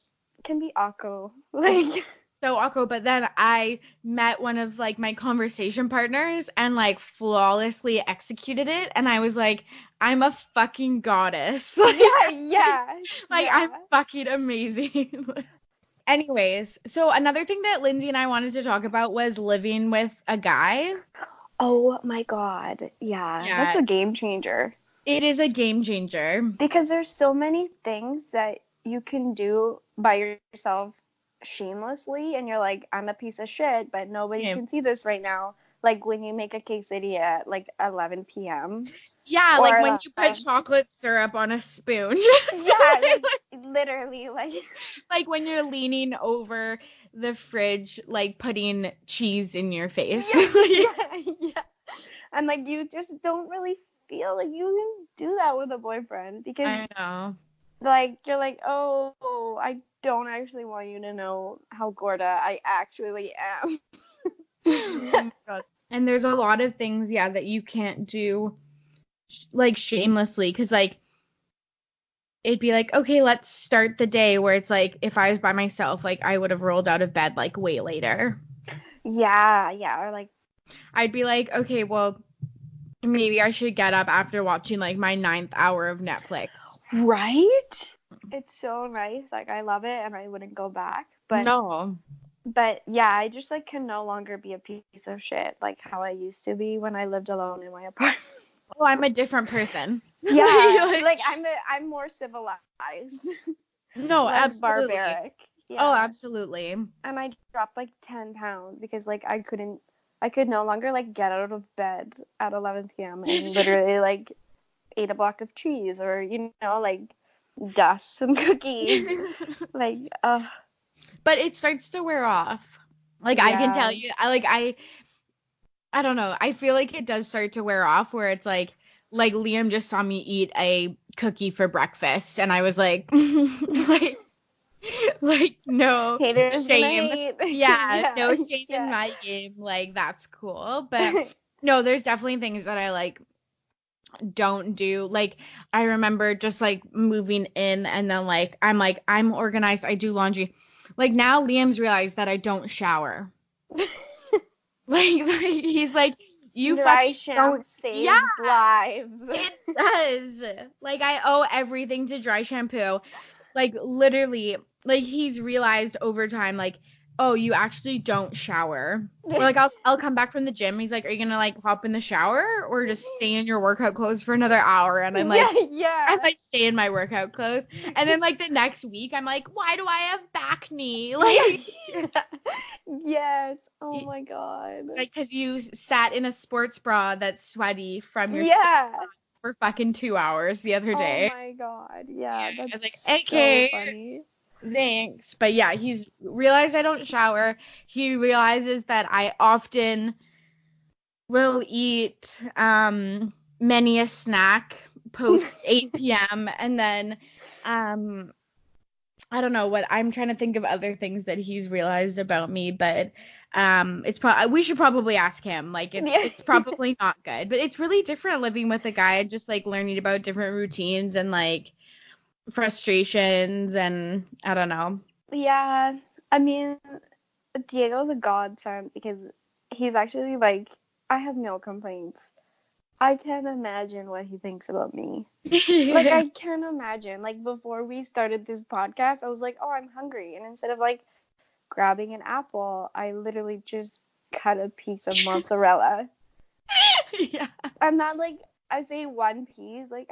can be awkward. Like, so awkward. But then I met one of like my conversation partners and like flawlessly executed it. And I was like, I'm a fucking goddess. Yeah, yeah, Like yeah. I'm fucking amazing. Anyways, so another thing that Lindsay and I wanted to talk about was living with a guy. Oh my God. Yeah, that's Yeah, a game changer. it is a game changer. Because there's so many things that you can do by yourself shamelessly, and you're like, I'm a piece of shit, but nobody Okay. can see this right now. Like when you make a quesadilla at like 11 p.m. Yeah, like when or you put chocolate syrup on a spoon. yeah, like literally, Like when you're leaning over the fridge, like putting cheese in your face. yeah, yeah, yeah. And like you just don't really feel like you can do that with a boyfriend because I know. like you're like, oh, I don't actually want you to know how gorda I actually am. Oh my God. And there's a lot of things, yeah, that you can't do like shamelessly because like it'd be like, okay, let's start the day where it's like if I was by myself, like I would have rolled out of bed like way later. Yeah, yeah, or like I'd be like, okay, well, maybe I should get up after watching like my 9th hour of Netflix. right? It's so nice. Like I love it and I wouldn't go back. No. But yeah, I just like can no longer be a piece of shit like how I used to be when I lived alone in my apartment. Oh, I'm a different person. Yeah, like I'm more civilized. No, Less absolutely. barbaric. Yeah. Oh, absolutely. And I dropped like 10 pounds because like I could no longer like get out of bed at 11 p.m. and literally like ate a block of cheese or like dust some cookies. Like But it starts to wear off. Like I can tell you, I don't know. I feel like it does start to wear off where it's like Liam just saw me eat a cookie for breakfast and I was like like no haters shame. hate. Yeah, no shame yeah. in my game. Like that's cool. But no, there's definitely things that I like don't do. Like I remember just like moving in and then like I'm organized, I do laundry. Like now Liam's realized that I don't shower. like he's like you Dry fucking don't saves yeah lives. it does. Like I owe everything to dry shampoo. Like literally like he's realized over time like oh you actually don't shower. Or like I'll come back from the gym. He's like, are you gonna like hop in the shower or just stay in your workout clothes for another hour? And I'm like, yeah. I might stay in my workout clothes. And then like the next week, I'm like, why do I have back knee? Like, yes. Oh my God. like because you sat in a sports bra that's sweaty from your for fucking 2 hours the other day. Oh my God. Yeah. That's I was like, okay. so funny. Thanks. But yeah, he's realized I don't shower. He realizes that I often will eat many a snack post 8 p.m. and then I don't know what I'm trying to think of other things that he's realized about me, but we should probably ask him. Like it's probably not good, but it's really different living with a guy and just like learning about different routines and like frustrations and I don't know. Yeah, I mean, Diego's a godsend because he's actually like, I have no complaints. I can't imagine what he thinks about me. Like, I can't imagine. Like, before we started this podcast, I was like, oh, I'm hungry. And instead of like grabbing an apple, I literally just cut a piece of mozzarella. Yeah. I'm not like, I say one piece, like,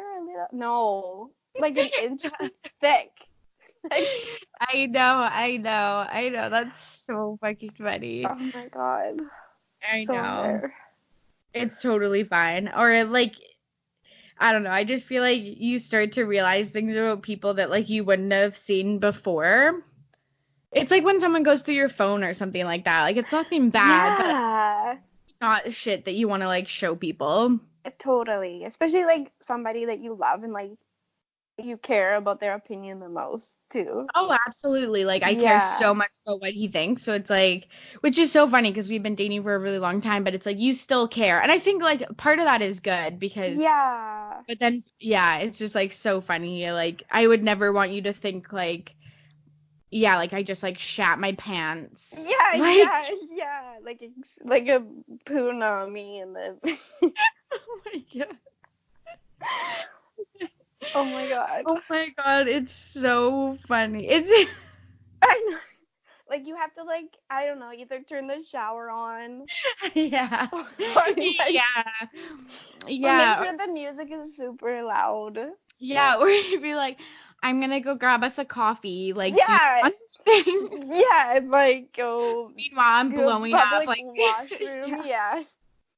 no. Like an inch thick. Like, I know. That's so fucking funny. oh my God. I so know. Rare. It's totally fine. Or like, I don't know. I just feel like you start to realize things about people that like you wouldn't have seen before. It's like when someone goes through your phone or something like that. Like it's nothing bad, but it's not shit that you want to like show people. Totally. Especially like somebody that you love and like you care about their opinion the most too. Oh, absolutely. Like I care so much about what he thinks. So it's like, which is so funny because we've been dating for a really long time, but it's like you still care. And I think like part of that is good because but then it's just like so funny. Like I would never want you to think like Yeah, like I just like shat my pants. Yeah, Like, yeah, yeah. Like a punami and the. oh my god. Oh my god. Oh my god, it's so funny. It's I know. Like you have to like I don't know either turn the shower on yeah. or like Yeah. or make Yeah. sure the music is super loud. Yeah, or you'd be like, I'm gonna go grab us a coffee. Like, do you Yeah, want anything? yeah, and like go Meanwhile, I'm to a blowing up. public Like, washroom. yeah. Yeah.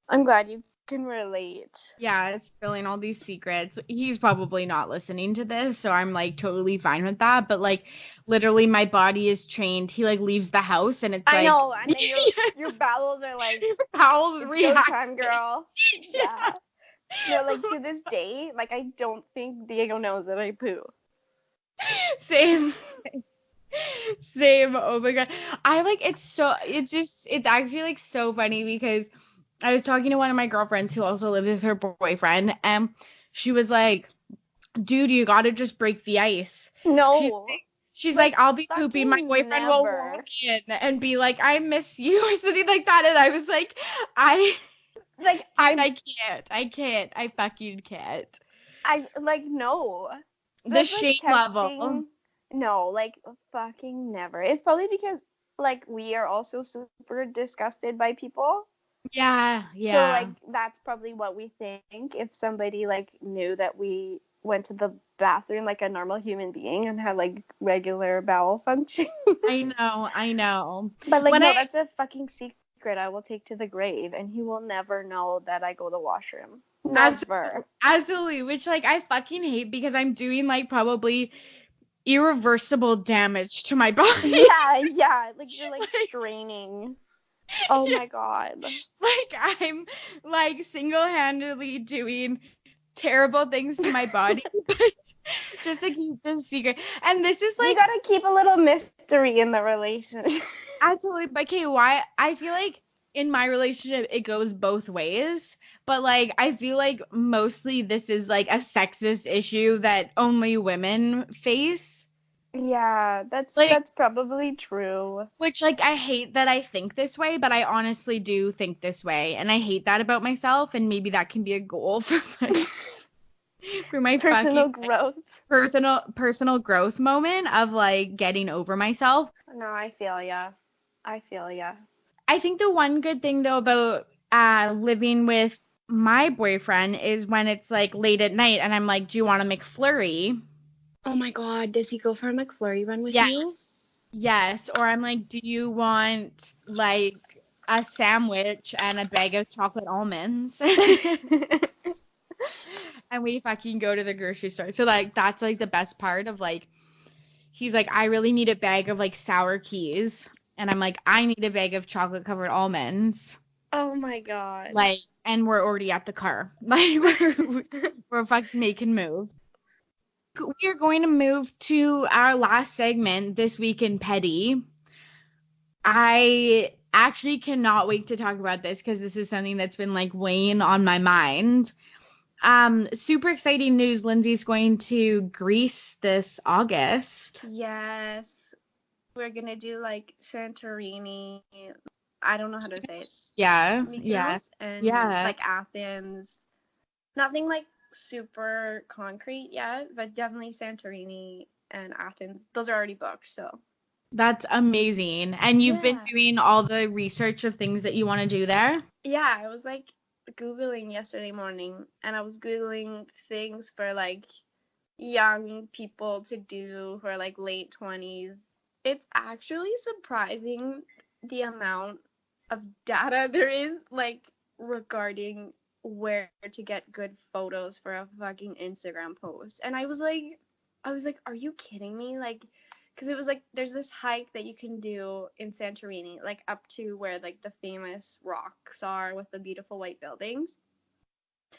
I'm glad you can relate. Yeah, spilling all these secrets. He's probably not listening to this, so I'm like totally fine with that. But like, literally, my body is trained. He like leaves the house, and it's I like, know, and then your bowels are like, Powell's it's react. showtime, girl. Yeah. Yeah. No, like to this day, like I don't think Diego knows that I poo. Same. Same. Oh my god. I like it's actually like so funny because I was talking to one of my girlfriends who also lives with her boyfriend, and she was like, dude, you gotta just break the ice. She's No, she's like like, I'll be pooping, my fucking boyfriend will never. walk in and be like, I miss you or something like that. And I was like, I Like I can't. I can't. I fucking can't. I like no. The That's like shame level. testing. No, like fucking never. It's probably because like we are also super disgusted by people. Yeah, So yeah. like that's probably what we think if somebody like knew that we went to the bathroom like a normal human being and had like regular bowel function. I know, I know. But like When no, I that's a fucking secret I will take to the grave and he will never know that I go to the washroom. Never. absolutely, which like I fucking hate because I'm doing like probably irreversible damage to my body. Yeah, yeah. Like you're like Like, straining. Oh yeah, my god. like I'm like single-handedly doing terrible things to my body just to keep this secret. And this is You like gotta keep a little mystery in the relationship. absolutely, but okay, why I feel like in my relationship it goes both ways, but like I feel like mostly this is like a sexist issue that only women face. Yeah, Like, that's probably true. which like I hate that I think this way, but I honestly do think this way, and I hate that about myself, and maybe that can be a goal for my fucking Personal growth. personal growth moment of like getting over myself. No, I feel ya. I feel ya. I think the one good thing though about living with my boyfriend is when it's like late at night and I'm like, do you want a McFlurry? Oh my god, does he go for a McFlurry run with you? Yes. Yes. Or I'm like, do you want like a sandwich and a bag of chocolate almonds? And we fucking go to the grocery store. So like that's like the best part of like he's like, I really need a bag of like sour keys. And I'm like, I need a bag of chocolate covered almonds. Oh my god. Like, and we're already at the car. Like we're fucking making moves. We are going to move to our last segment this week in Petty. I actually cannot wait to talk about this because this is something that's been like weighing on my mind. Super exciting news. Lindsay's going to Greece this August. Yes. We're gonna do like Santorini. I don't know how to say it. Yeah, yeah, Mykonos and yeah. like Athens. Nothing like super concrete yet, but definitely Santorini and Athens. Those are already booked, so. That's amazing. And you've been Yeah. doing all the research of things that you want to do there? Yeah, I was like Googling yesterday morning and I was Googling things for like young people to do who are like late 20s. It's actually surprising the amount of data there is like regarding where to get good photos for a fucking Instagram post. And I was like, are you kidding me? Like, because it was like there's this hike that you can do in Santorini, like up to where like the famous rocks are with the beautiful white buildings.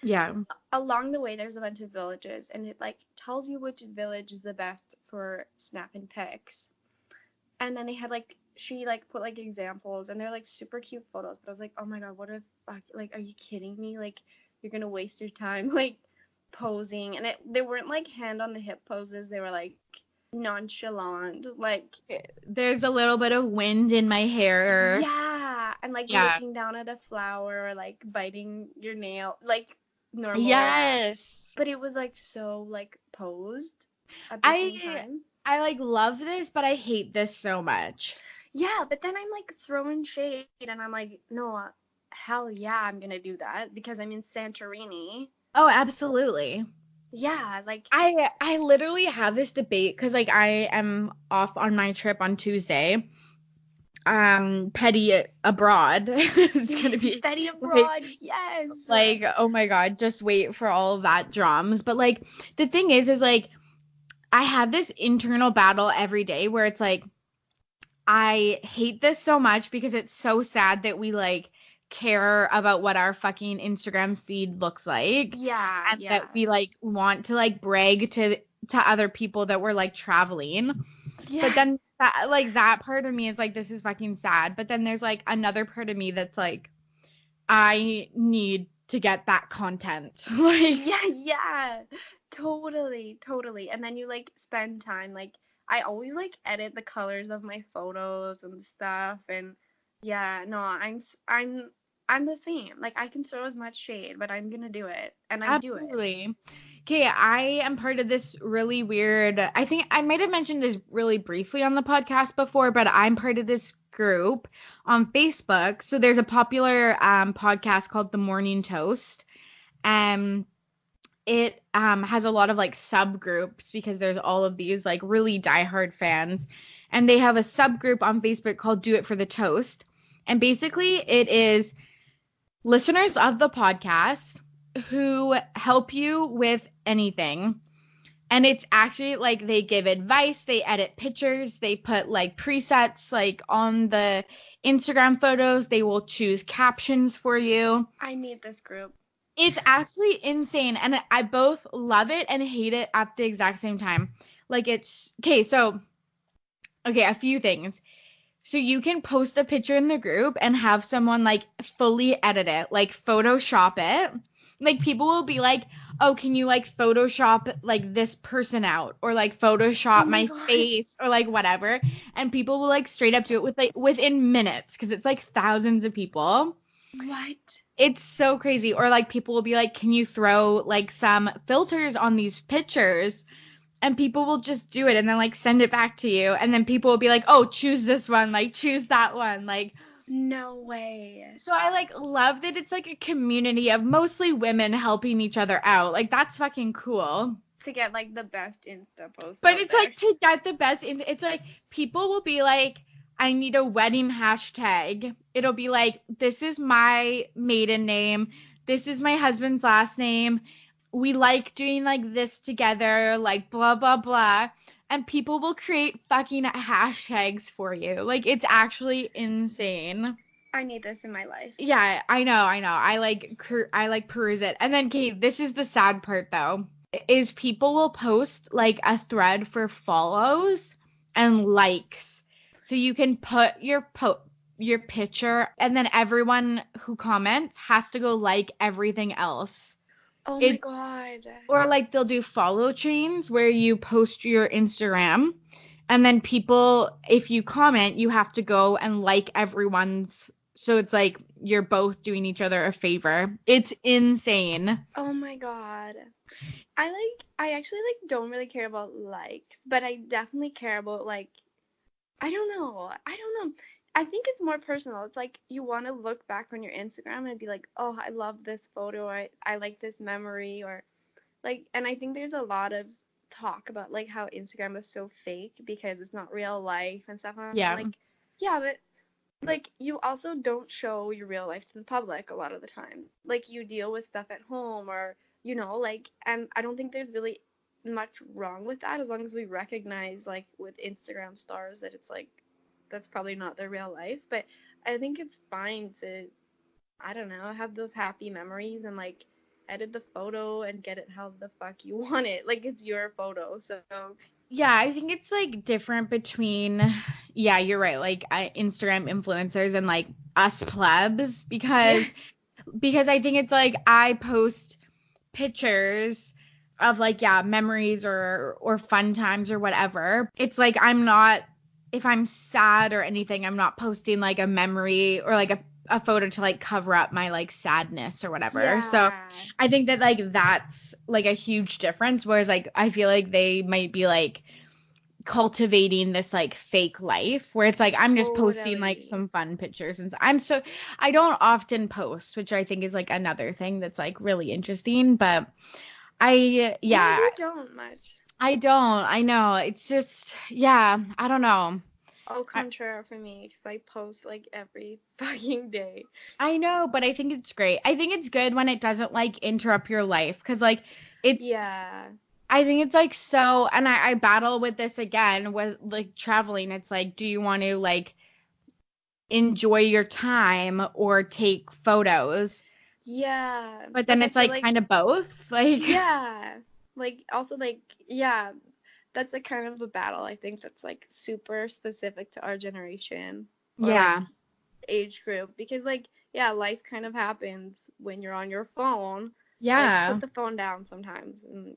Yeah. Along the way there's a bunch of villages and it like tells you which village is the best for snapping pics. And then they had like she like put like examples and they're like super cute photos, but I was like, oh my god, what if like, are you kidding me? Like, you're gonna waste your time like posing. And they weren't like hand on the hip poses, they were like nonchalant, like There's a little bit of wind in my hair. yeah, and like Yeah. looking down at a flower or like biting your nail, like normal. Yes. But it was like so like posed at the same I time. I like love this, but I hate this so much. Yeah, but then I'm like throwing shade and I'm like, no, hell yeah, I'm gonna do that because I'm in Santorini. Oh, absolutely. Yeah, like I literally have this debate because like I am off on my trip on Tuesday. Petty abroad is gonna be Betty like abroad, yes. like oh my god, just wait for all of that drums. But like the thing is like I have this internal battle every day where it's like I hate this so much because it's so sad that we like care about what our fucking Instagram feed looks like Yeah, and yeah. that we like want to like brag to other people that we're like traveling. Yeah. But then that part of me is like this is fucking sad. But then there's like another part of me that's like I need to get that content. Like yeah. Totally, totally. And then you like spend time like I always like edit the colors of my photos and stuff and yeah, no, I'm the same. Like I can throw as much shade, but I'm gonna do it and I do it. absolutely. Okay, I am part of this really weird. I think I might have mentioned this really briefly on the podcast before, but I'm part of this group on Facebook. So there's a popular podcast called The Morning Toast. Um, it has a lot of like subgroups because there's all of these like really diehard fans, and they have a subgroup on Facebook called Do It for the Toast. And basically, it is listeners of the podcast who help you with anything. And it's actually like they give advice, they edit pictures, they put like presets like on the Instagram photos, they will choose captions for you. I need this group. It's actually insane. And I both love it and hate it at the exact same time. Like it's okay, so okay, a few things. So you can post a picture in the group and have someone like fully edit it, like Photoshop it. Like people will be like, "Oh, can you like Photoshop like this person out or like Oh Photoshop my my God. face or like whatever." And people will like straight up do it with like within minutes because it's like thousands of people. What? It's so crazy. Or like people will be like, "Can you throw like some filters on these pictures?" And people will just do it and then like send it back to you. And then people will be like, "Oh, choose this one, like choose that one." Like No way. so I like love that it's like a community of mostly women helping each other out. Like that's fucking cool. To get like the best Insta post. But out it's there. like to get the best it's like people will be like, "I need a wedding hashtag." It'll be like, "This is my maiden name. This is my husband's last name. We like doing like this together, like blah blah blah." And people will create fucking hashtags for you. Like it's actually insane. I need this in my life. Yeah, I know. I like peruse it. And then okay, this is the sad part though. Is people will post like a thread for follows and likes. So you can put your picture and then everyone who comments has to go like everything else. Oh my God. Or like they'll do follow chains where you post your Instagram and then people, if you comment, you have to go and like everyone's. So it's like you're both doing each other a favor. It's insane. Oh my God. I actually like don't really care about likes, but I definitely care about like I don't know. I don't know. I think it's more personal. It's like you want to look back on your Instagram and be like, "Oh, I love this photo. I like this memory," or like, and I think there's a lot of talk about like how Instagram is so fake because it's not real life and stuff. And I'm Yeah. like, yeah, but like you also don't show your real life to the public a lot of the time. Like you deal with stuff at home or like and I don't think there's really much wrong with that as long as we recognize like with Instagram stars that it's like that's probably not their real life, but I think it's fine to I don't know, have those happy memories and like edit the photo and get it how the fuck you want it. Like it's your photo. So Yeah, I think it's like different between, yeah, you're right, like Instagram influencers and like us plebs because I think it's like I post pictures of like, yeah, memories or fun times or whatever. It's like if I'm sad or anything, I'm not posting like a memory or like a photo to like cover up my like sadness or whatever. So Yeah. I think that like that's like a huge difference. Whereas like I feel like they might be like cultivating this like fake life where it's like I'm just posting like Totally. some fun pictures, and I don't often post, which I think is like another thing that's like really interesting. But Yeah, yeah, you don't much. I don't. I know. It's just, yeah, I don't know. Au I, contraire for me, because I post like every fucking day. I know, but I think it's great. I think it's good when it doesn't like interrupt your life because like it's, Yeah. I think it's like so, and I battle with this again with like traveling. It's like, do you want to like enjoy your time or take photos? Yeah. But then Like I it's feel like like kind of both. Like, yeah. Like also like yeah, that's a kind of a battle. I think that's like super specific to our generation or like yeah, age group because like yeah, life kind of happens when you're on your phone. Like yeah. put the phone down sometimes and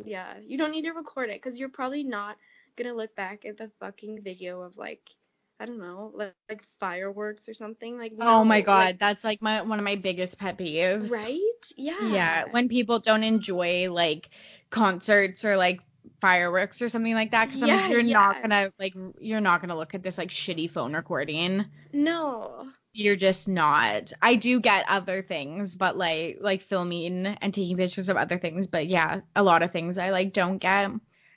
yeah, you don't need to record it because you're probably not gonna look back at the fucking video of like I don't know, like fireworks or something. Like Oh my no, like God, that's like one of my biggest pet peeves. right? Yeah, Yeah. when people don't enjoy like concerts or like fireworks or something like that, because I'm like, Yeah, yeah. you're not gonna look at this like shitty phone recording. No. You're just not. I do get other things, but like filming and taking pictures of other things, but yeah, a lot of things I like don't get.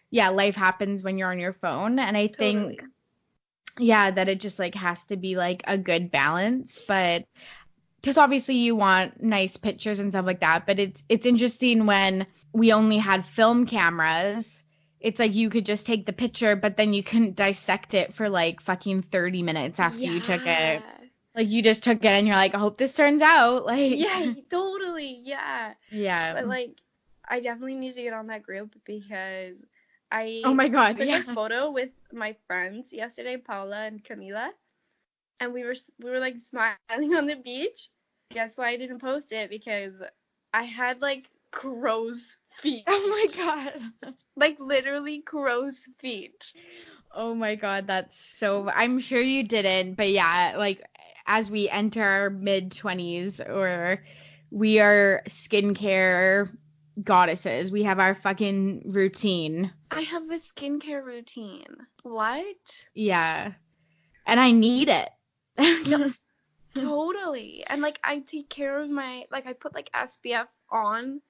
Yeah, life happens when you're on your phone, and I Totally. think yeah, that it just like has to be like a good balance, but because obviously you want nice pictures and stuff like that, but it's interesting when we only had film cameras. It's like you could just take the picture, but then you couldn't dissect it for like fucking 30 minutes after you took it. Yeah. Like you just took it and you're like, I hope this turns out. Like, Yeah, totally. Yeah. yeah. But like I definitely need to get on that group because Oh I my God. took a Yeah. photo with my friends yesterday, Paula and Camila, and we were like smiling on the beach. Guess why I didn't post it? Because I had like crow's feet. Oh my God. Like literally crow's feet. Oh my God, that's so, I'm sure you didn't, but yeah, like as we enter our mid 20s or we are skincare goddesses, we have our fucking routine. I have a skincare routine. What? Yeah. And I need it. No, totally. And like I take care of my like I put like SPF on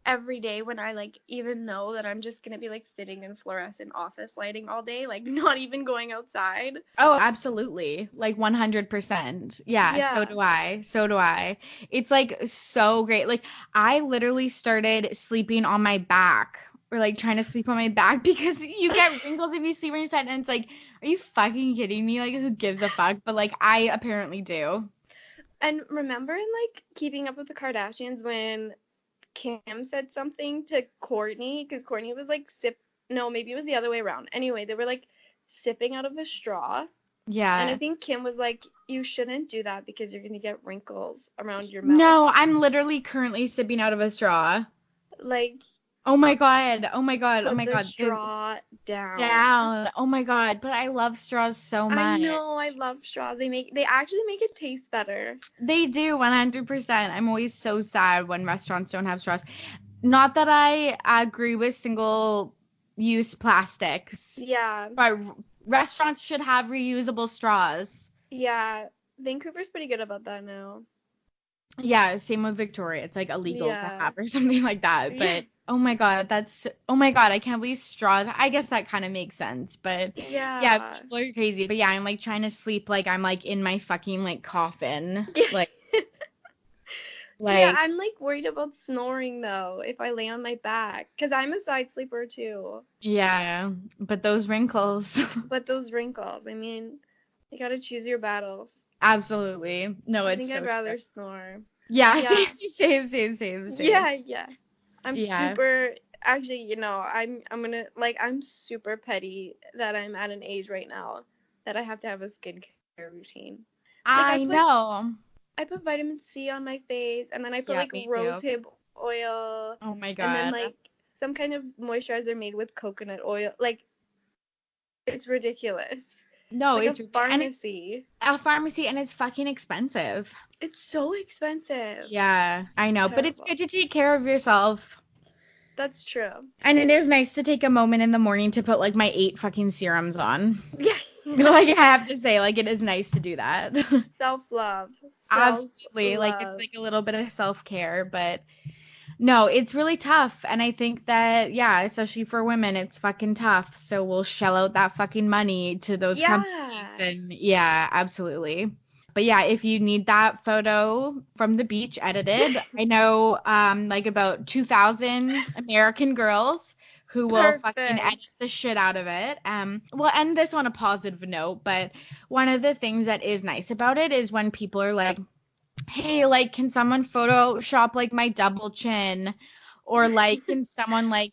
every day when I like even know that I'm just gonna be like sitting in fluorescent office lighting all day, like not even going outside. Oh, absolutely. Like 100%. Yeah, so Yeah. do I. So do I. It's like so great. Like I literally started sleeping on my back or like trying to sleep on my back because you get wrinkles if you sleep on your side and it's like, are you fucking kidding me? Like who gives a fuck? But like I apparently do. And remember in like Keeping Up with the Kardashians when Kim said something to Courtney because Courtney was like no, maybe it was the other way around. Anyway, they were like sipping out of a straw. And I Yeah. think Kim was like, you shouldn't do that because you're gonna get wrinkles around your mouth. No, I'm literally currently sipping out of a straw. Like, Oh my God. Oh my God. Oh put my the God. The straw down. down. Oh my God. But I love straws so I much. know, I love straw. They actually make it taste better. They do 100%. I'm always so sad when restaurants don't have straws. Not that I agree with single use plastics, Yeah, but restaurants should have reusable straws. yeah. Vancouver's pretty good about that now. Yeah, same with Victoria. It's like illegal to Yeah. have or something like that. Yeah. But oh my God, oh my God, I can't believe straws. I guess that kind of makes sense. But yeah, Yeah. people are crazy. But yeah, I'm like trying to sleep like I'm like in my fucking like coffin. Yeah, Like I'm like worried about snoring though if I lay on my back because I'm a side sleeper too. yeah, but those wrinkles. But those wrinkles, I mean, you gotta choose your battles. Absolutely. No, I it's think I'd so true. rather snore. Yeah, Yeah. same. Yeah, yeah. I'm Yeah. super actually, I'm gonna like I'm super petty that I'm at an age right now that I have to have a skincare routine. Like I know. I put vitamin C on my face and then I put Yeah, like me too. rosehip oil Oh my and then God. like some kind of moisturizer made with coconut oil. Like, it's ridiculous. No, Like it's a pharmacy. a pharmacy, and it's fucking expensive. It's so expensive. Yeah, I know, but it's Terrible. good to take care of yourself. That's true. And it is nice to take a moment in the morning to put like my 8 fucking serums on. Yeah. Like, I have to say, like, it is nice to do that. Self-love. Absolutely. Like, it's like a little bit of self-care, but no, it's really tough. And I think that, yeah, especially for women, it's fucking tough. So we'll shell out that fucking money to those companies. And yeah, absolutely. But yeah, if you need that photo from the beach edited, I know like about 2,000 American girls who will fucking edit the shit out of it. We'll end this on a positive note, but one of the things that is nice about it is when people are like, hey, like, can someone Photoshop like my double chin? Or like, can someone like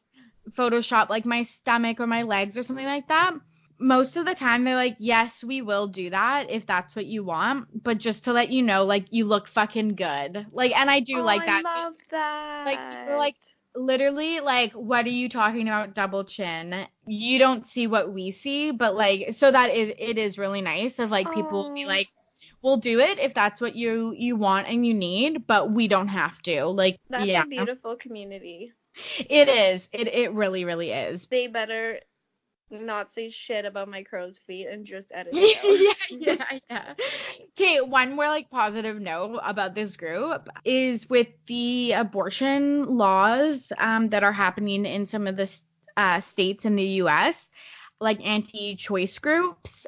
Photoshop like my stomach or my legs or something like that? Most of the time they're like, yes, we will do that if that's what you want. But just to let you know, like, you look fucking good. Like, and I do like that. I love that. Like, people are like, literally, like, what are you talking about, double chin? You don't see what we see. But like, so that it is really nice of like, people will be like, we'll do it if that's what you want and you need, but we don't have to. Like, that's a beautiful community. It is. It really, really is. They better not say shit about my crow's feet and just edit it out. Yeah. Okay, one more like positive note about this group is with the abortion laws that are happening in some of the states in the US, like anti-choice groups.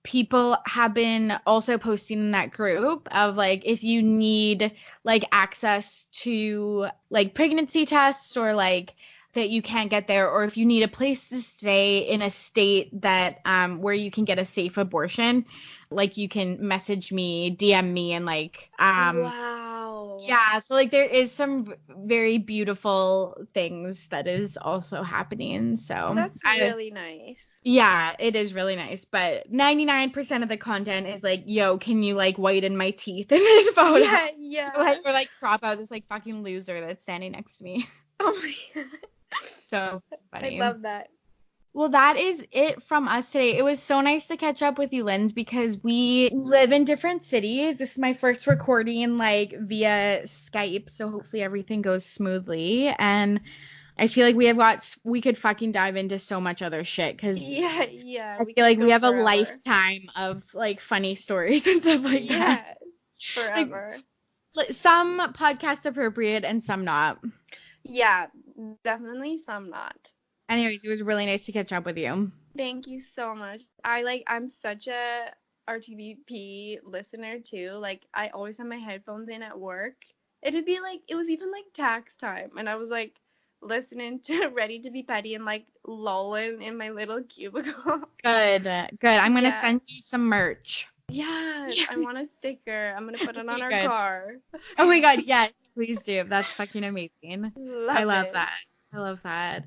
People have been also posting in that group of like, if you need like access to like pregnancy tests or like that you can't get there, or if you need a place to stay in a state that where you can get a safe abortion, like you can message me, DM me, and like wow. Yeah, so like there is some very beautiful things that is also happening. So that's really nice. Yeah, it is really nice. But 99% of the content is like, yo, can you like whiten my teeth in this photo? Yeah. Or like crop out this like fucking loser that's standing next to me. Oh my god. So funny. I love that. Well, that is it from us today. It was so nice to catch up with you, Linz, because we live in different cities. This is my first recording like via Skype, so hopefully everything goes smoothly. And I feel like we could fucking dive into so much other shit because I feel like we have a lifetime of like funny stories and stuff like that. Forever. Like, some podcast appropriate and some not. Yeah, definitely some not. Anyways, it was really nice to catch up with you. Thank you so much. I'm such a RTVP listener too. Like, I always have my headphones in at work. It was even like tax time, and I was like listening to Ready to Be Petty and like lolling in my little cubicle. Good. I'm gonna send you some merch. Yes, I want a sticker. I'm gonna put it on our car. Oh my god, yes, please do. That's fucking amazing. I love that.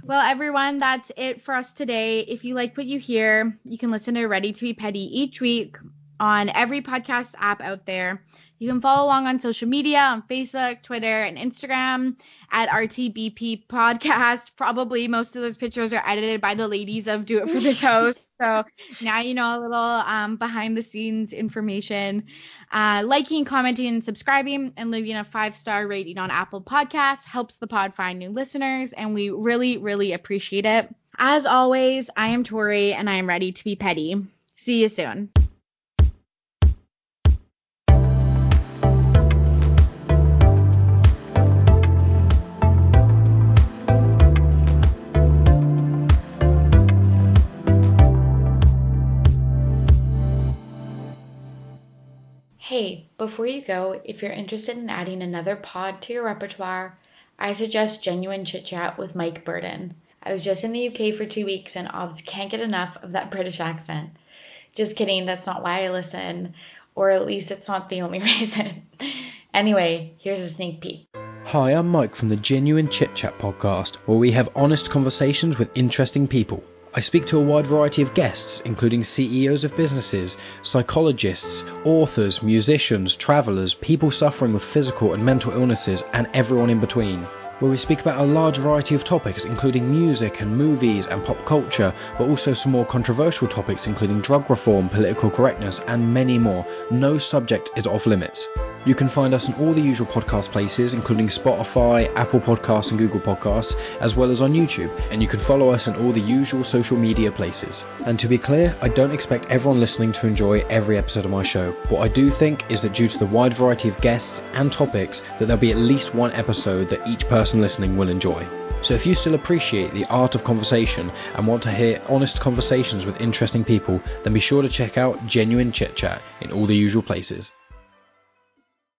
Well, everyone, that's it for us today. If you like what you hear, you can listen to Ready to Be Petty each week on every podcast app out there. You can follow along on social media, on Facebook, Twitter, and Instagram at RTBP Podcast. Probably most of those pictures are edited by the ladies of Do It For The Toast. So now you know a little behind-the-scenes information. Liking, commenting, and subscribing, and leaving a 5-star rating on Apple Podcasts helps the pod find new listeners, and we really, really appreciate it. As always, I am Torry, and I am ready to be petty. See you soon. Hey, before you go, if you're interested in adding another pod to your repertoire, I suggest Genuine Chit Chat with Mike Burden. I was just in the UK for 2 weeks and obviously can't get enough of that British accent. Just kidding, that's not why I listen, or at least it's not the only reason. Anyway, here's a sneak peek. Hi, I'm Mike from the Genuine Chit Chat podcast, where we have honest conversations with interesting people. I speak to a wide variety of guests, including CEOs of businesses, psychologists, authors, musicians, travellers, people suffering with physical and mental illnesses, and everyone in between. where we speak about a large variety of topics including music and movies and pop culture, but also some more controversial topics including drug reform, political correctness and many more. No subject is off limits. You can find us on all the usual podcast places including Spotify, Apple Podcasts and Google Podcasts, as well as on YouTube, and you can follow us in all the usual social media places. And to be clear, I don't expect everyone listening to enjoy every episode of my show. What I do think is that due to the wide variety of guests and topics, that there'll be at least one episode that each person listening will enjoy. So if you still appreciate the art of conversation and want to hear honest conversations with interesting people, then be sure to check out Genuine Chit Chat in all the usual places.